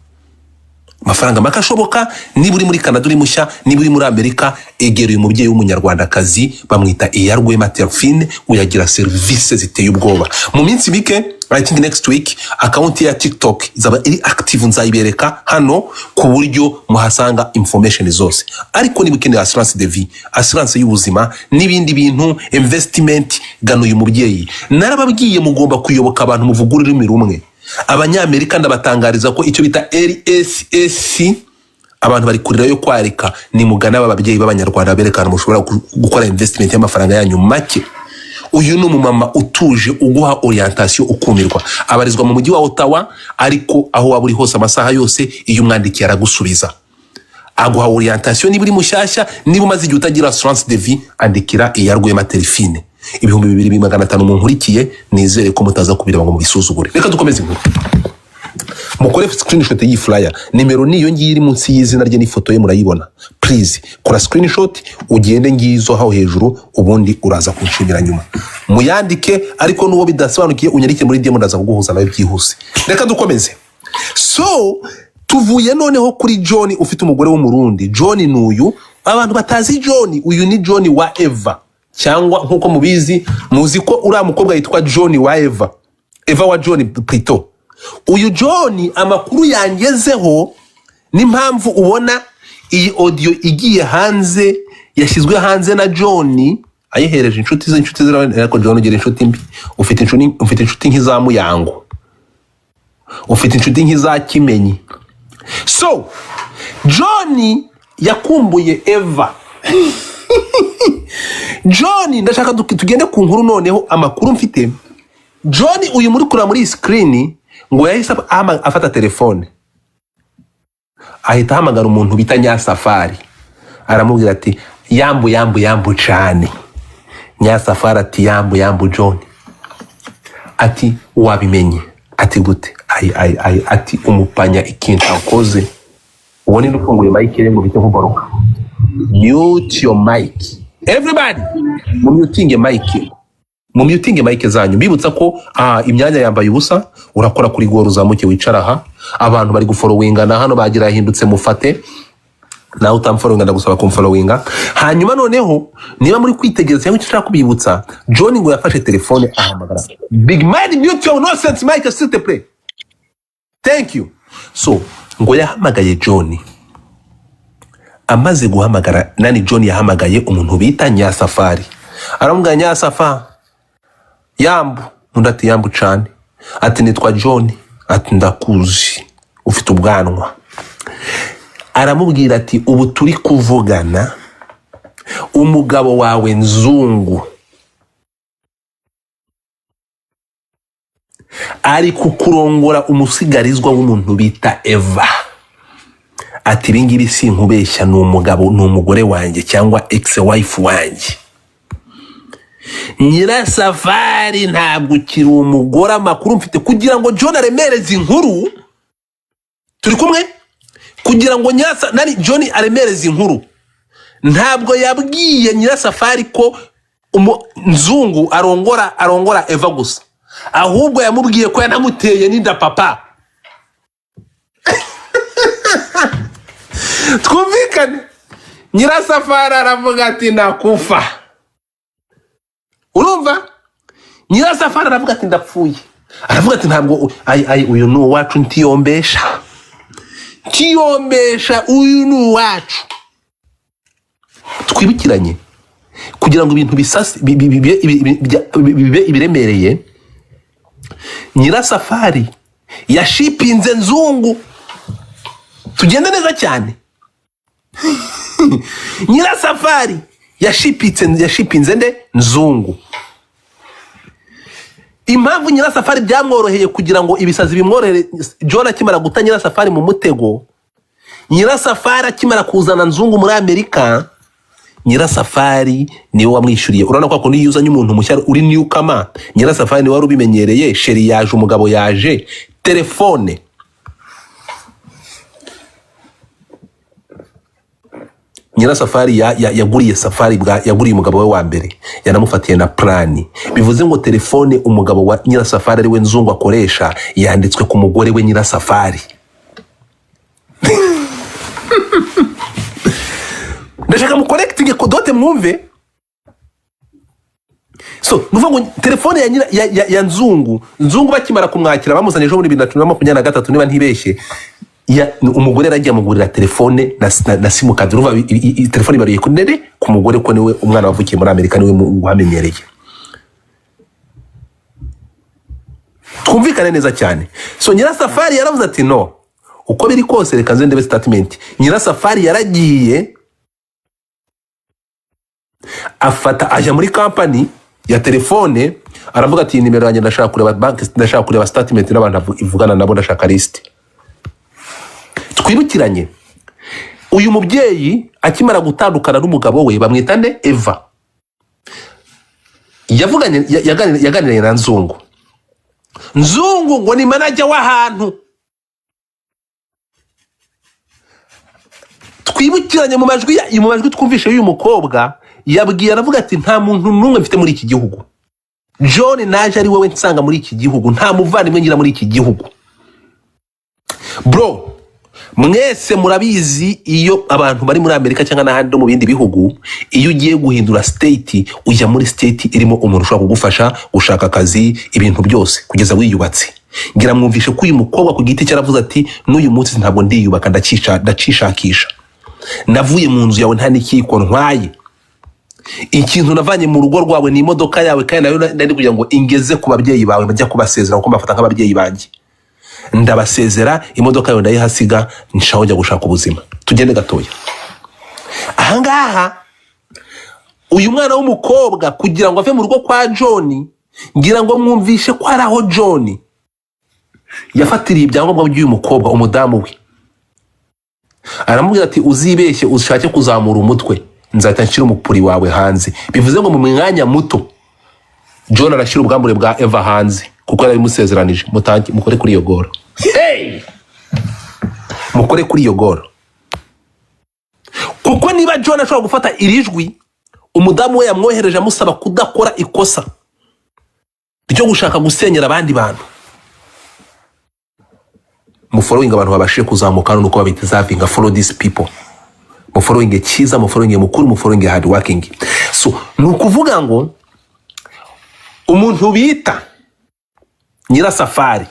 Niba uri muri Canada uri mushya, niba uri muri Amerika, egera uyu mubyeyi w'umunyarwandakazi, bamwita iya Rwema Terifine, uyagira service ziteye ubwoba. Mu minsi mike, I think next week, account ya TikTok izaba iri active, nzayibereka hano ku buryo muhasanga information zose. Ariko niba ukeneye assurance de vie, assurance y'ubuzima n'ibindi bintu, investment, gano uyu mubyeyi. Narababwiye mugomba kuyoboka abantu muvugurira imirumwe. Abanyamerika ndabatangariza ko icyo bita RSS, abantu bari kurira yo kwarika, ni mugana b'ababyeyi b'abanyarwanda berekana mushobora gukora investment y'amafaranga yanyu make. Uyu ni umumama utuje, uguha orientation, ukumirwa. Abarizwa mu mujyi wa Ottawa, ariko aho waba uri hose amasaha yose, iyo umwandikiye aragusubiza, aguha orientation. Niba uri mushyashya, niba umaze igihe utagira assurance de vie, andikira iya Rwema Terifine. 2500 mu nkurikiye, nizere ko mutaza kubireba ngo mubisuzugure. Reka dukomeze inkuru. Mukore screenshot y'iyi flyer, nimero niyo ngiye iri munsi y'izina rye n'ifoto ye murayibona. please kora screenshot ugende ngizo aho hejuru ubundi uraza kunshimira nyuma muyandike ariko nuwo bidasobanukiye unyandike muri DM ndaza kuguhuza nawe byihuse reka dukomeze so tuvuye noneho kuri John ufite umugore w'umurundi John nuyu abantu batazi John uyu ni John wa Eva cyangwa nkuko mubizi muzi ko uri umukobwa yitwa John wa Eva wa John Prito uyu John amakuru yangezeho n'impamvu ubona iyi audio igiye hanze yashyizwe hanze na John ayihereje inshuti ariko John ugira inshuti mbi ufite inshuti nk'izamu yango ufite inshuti nk'iza Kimenyi so John yakumbuye Eva John ndashaka tugende ku nkuru noneho amakuru mfite John uyu muri kura muri screen ngo yahise afata telefone ahita hamagara umuntu bita Nyasafari aramubwira ati yambu cyane Nyasafari ati yambu John ati wabimenye ati gute ati umupanya ikintu akoze ubone nufunguye mic rero bite nk'uboroka mute your mic everybody muting mic zanyu bibutsa ko imyanya yambaye ubusa urakora kuri goro zamuke wicara aha abantu bari gufollowingana hano bagira hindutse mufate nawe utamfollowinga ndagusaba kumfollowinga hanyuma noneho niba muri kwitegereza cyangwa icyo ushaka kubibutsa John ngo yafashe telefone ahamagara big man mute your nonsense mic s'il te plaît thank you so ngo yahamagaye John amaze guhamagara nani John yahamagaye umuntu bita Nyasafari aramubwira Nyasafari yambu undi ati yambu cyane ati nitwa John ati ndakuzi ufite ubwanwa aramubwira ati ubu turi kuvugana umugabo wawe Nzungu ari kukurongora umusigarizwa w'umuntu bita Eva ati bingibi sinkubeshya ni umugore wanjye cyangwa ex wife wanjye Nyirasafari ntabwo ukiri umugore amakuru mfite kugira ngo John aremereze inkuru turi kumwe kugira ngo John aremereze inkuru ntabwo yabwiye Nyirasafari ko Nzungu arongora Eva gusa ahubwo yamubwiye ko yanamuteye n'inda papa twumvikane Nyirasafari aravuga ati nakufa urumva Nyirasafari aravuga ati ndapfuye aravuga ati ntabwo uyu ni uwacu ntiyombesha uyu ni uwacu twibukiranye kugira ngo ibintu bisase bibe ibiremereye Nyirasafari yashipinze Nzungu tugenda neza cyane Nyirasafari yashipinze nde Nzungu impamvu Nyirasafari byamworoheye kugira ngo ibisazi bimworohere John akimara guta Nyirasafari mu mutego Nyirasafari akimara kuzana Nzungu muri Amerika Nyirasafari niwe wamwishyuriye urabona ko niyo uzanye umuntu mushya uri newcomer Nyirasafari niwe wari ubimenyereye sheri yaje umugabo yaje telefone Nyirasafari yaguriye Safari yaguriye umugabo we wa mbere yanamufatiye na plani bivuze ngo telefone umugabo wa Nyirasafari ari we Nzungu akoresha yanditswe ku mugore we Nyirasafari ndashaka mu connecting ko dote mwumve so nuvuga ngo telefone ya Nzungu bakimara kumwakira bamuzanye ejo muri 2023 niba ntibeshye umugore aragiye amugurira telefone na simukadi urumva telefone bariye kunere ku mugore ko niwe umwana wavukiye muri Amerika niwe guhamenyereye twumvikane neza cyane so Nyirasafari yaravuze ati no uko biri kose reka nze ndebe statement Nyirasafari yaragiye afata aje muri company ya telefone aravuga ati nimero yanjye ndashaka kureba bank ndashaka kureba statement n'abantu ivugana nabo ndashaka list twibukiranye uyu mubyeyi akimara gutandukana n'umugabo we bamwita nde Eva yaganiriye na Nzungu ngo ni manager w'ahantu twibukiranye mu majwi twumvishe y'uyu mukobwa yabwiye aravuga ati nta muntu n'umwe mfite muri iki gihugu. John naje ari wowe nsanga muri iki gihugu, nta muvandimwe ngira muri iki gihugu. Bro, mwese murabizi iyo abantu bari muri Amerika cyangwa n'ahandi no mu bindi bihugu, iyo ugiye guhindura state ujya muri state irimo umuntu ushobora kugufasha gushaka akazi, ibintu byose kugeza wiyubatse. Ngira mwumvishe ko uyu mukobwa ku giti cyaravuze ati n'uyu munsi ntabwo ndiyubaka ndacishakisha. Navuye mu nzu yawe nta n'ikiko ntwaye. Ikintu navanye mu rugo rwawe ni imodoka yawe kandi nayo nari kugira ngo ingeze ku babyeyi bawe bajya kubasezera kuko mbafata nk'ababyeyi banjye. Ndabasezera imodoka yawe ndayihasiga nshaho njya gushaka ubuzima. Tugende gatoya. Ahangaha uyu mwana w'umukobwa kugira ngo ave mu rugo kwa John, ngira ngo mwumvishe ko ari aho John yafatiriye ibyangombwa by'uyu mukobwa umudamu we. Aramubwira ati uzibeshye ushake kuzamura umutwe nzahita nshyira umupuri wawe hanze. Bivuze ngo mu mwanya muto John arashyira ubwambure bwa Eva hanze kuko yari musezeranije. Mukore kuri iyo goro. Hey! Mukore kuri iyo goro. Kuko niba John ashobora gufata irijwi umudamu we yamwohereje amusaba kudakora ikosa ryo gushaka gusenyera abandi bantu, mufollowing abantu babashije kuzamuka nuko babita zavinga. Follow these people. Mufollowing cyiza, mufollowing mukuru, mufollowing hard working. So nukuvuga ngo umuntu bita Nyirasafari,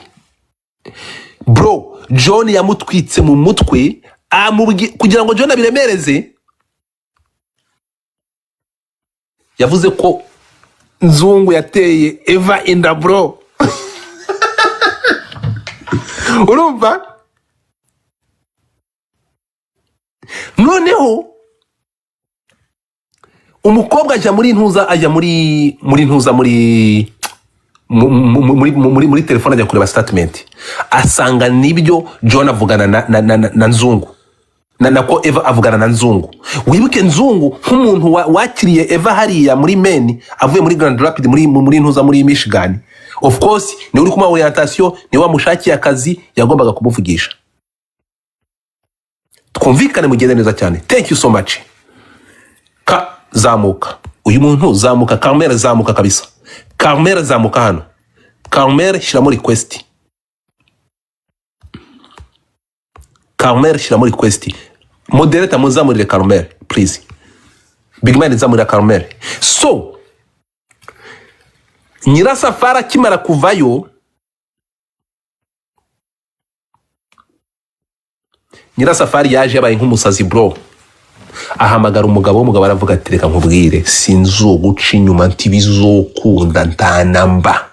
bro, John yamutwitse mu mutwe kugira ngo John abiremereze. Yavuze ko Nzungu yateye Eva inda, bro. Urumva? Noneho umukobwa ajya muri ntuza, ajya muri ntuza, muri telefone ajya kureba statement, asanga nibyo John avugana na Nzungu nako Eva avugana na Nzungu. Wibuke Nzungu nk'umuntu wakiriye Eva hariya muri Maine avuye muri Grand Rapids muri ntuza muri Michigan. Of course ni uri kuma orientation, ni wamushakiye akazi, yagombaga kumuvugisha. Twumvikane mugende neza cyane. Thank you so much. Zamuka uyu muntu, zamuka Carmel, zamuka kabisa. Carmel zamuka hano. Carmel shiramo request. Carmel shiramo request. Moderator muzamurire Carmel please. Big man zamurira Carmel. So Nyirasafari akimara kuvayo, Nyirasafari yaje yabaye nk'umusazi, bro. Ahamagara umugabo aravuga ati reka nkubwire sinzoguca inyuma ntibizokunda ntanamba.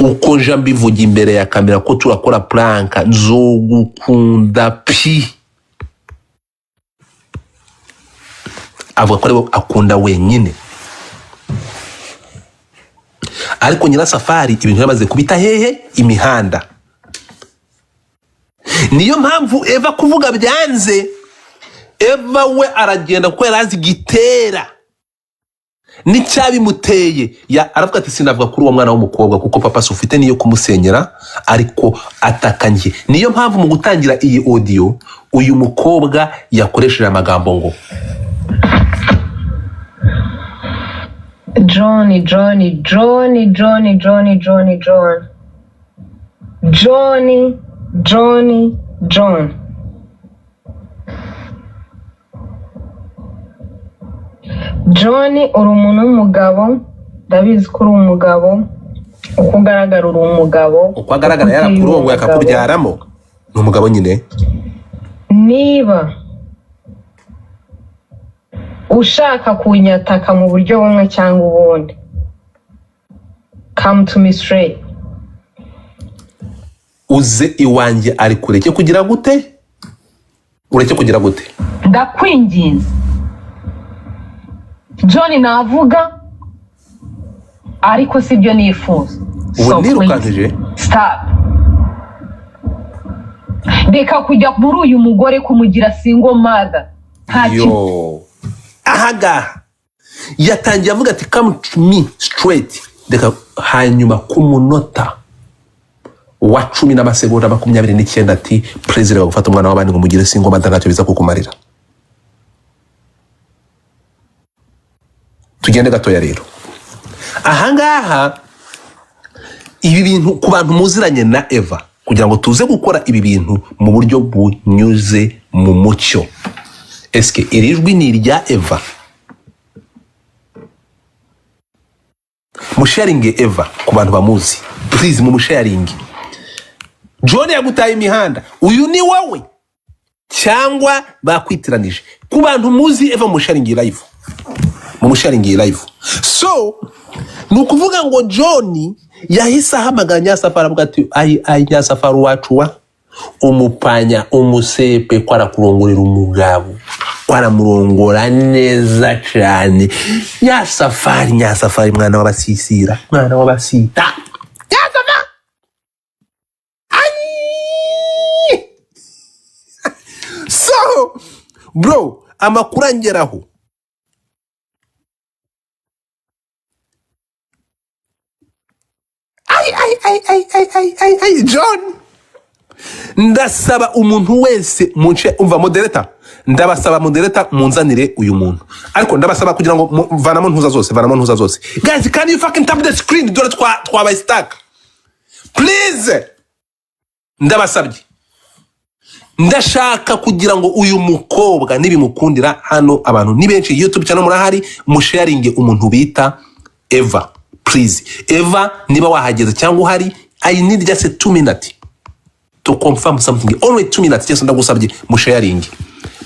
Uko nja mbivuga imbere ya kamera ko turakora prank nzogukunda pi. Avuga ko ariwe akunda wenyine. Ariko Nyirasafari ibintu yamaze kubita hehe imihanda. Niyo mpamvu Eva kuvuga byanze. Eva we aragenda kuko yarazi gitera n'icyabimuteye. Aravuga ati sinavuga kuri uwo mwana w'umukobwa kuko papa ufite niyo kumusenyera ariko atakanje. Niyo mpamvu mu gutangira iyi audio uyu mukobwa yakoresheje amagambo ngo John. John uri umuntu w'umugabo, ndabizi ko uri umugabo, uko ugaragara uri umugabo, uko agaragara yarakurongo yakakubyaramo ni umugabo nyine. Niba ushaka kunyataka mu buryo bumwe cyangwa ubundi, come to me straight. Uze iwanjye ari kureke kugira gute? Ureke kugira gute? Ndakwinginze. John navuga ariko sibyo nifuza. So nirukanije. Stop. Reka kujya muri uyu mugore kumugira single mother. Yo. Ahaga. Yatangiye avuga ati come to me straight. Reka hanyuma ku munota wa 10 n'amasegonda 29 ati president bagufata umwana w'abandi ngo mugire single mother ntacyo biza kukumarira. tugende gatoya rero ahangaha ibi bintu ku bantu muziranye na Eva kugira ngo tuze gukora ibi bintu mu buryo bunyuze mu mucyo. Eske iri jwi ni irya Eva? Musharinge Eva ku bantu bamuzi, please mumusharinge. John yagutaye imihanda, uyu ni wowe cyangwa bakwitiranije? Ku bantu muzi Eva musharinge live, mumusharinge live. So nukuvuga ngo John yahise ahamagara Nyasafari avuga ati ai Nyasafari wacu wa umupanya umusepe kwara kurongorera umugabo kwaramurongora neza cyane. Nyasafari mwana w'abasisira, mwana w'abasita Nyasafari so bro amakuru angeraho John, ndasaba umuntu wese munce umva moderator, ndabasaba moderator munzanire uyu muntu, ariko ndabasaba kugira ngo vanamo ntuza zose guys. Can you fucking tap the screen? Dore twabaye stack please, ndabasabye. Ndashaka kugira ngo uyu mukobwa nibimukundira hano abantu ni benshi YouTube channel murahari, musharinge umuntu bita Eva please. Eva niba wahageze cyangwa uhari, I need just 2 minutes to confirm something, only 2 minutes. Cyese ndagusabye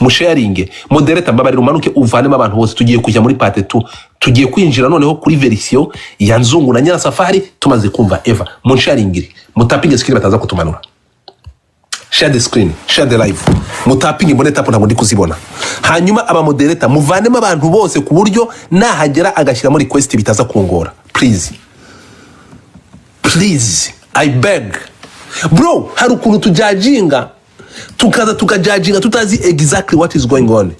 musharinge moderator mbabarira umanuke uvanemo abantu bose. Tugiye kujya muri part 2, tugiye kwinjira noneho kuri version ya Nzungu na Nyirasafari tumaze kumva Eva. Musharingire mutapinge screen bataza kutumanura. Share the screen, share the live, mutapinge mbone tapo ntabwo ndi kuzibona. Hanyuma aba moderator muvanemo abantu bose ku buryo nahagera agashyiramo request bitaza kungora please I beg bro. Hari ukuntu tujajinga tukajajinga tutazi exactly what is going on.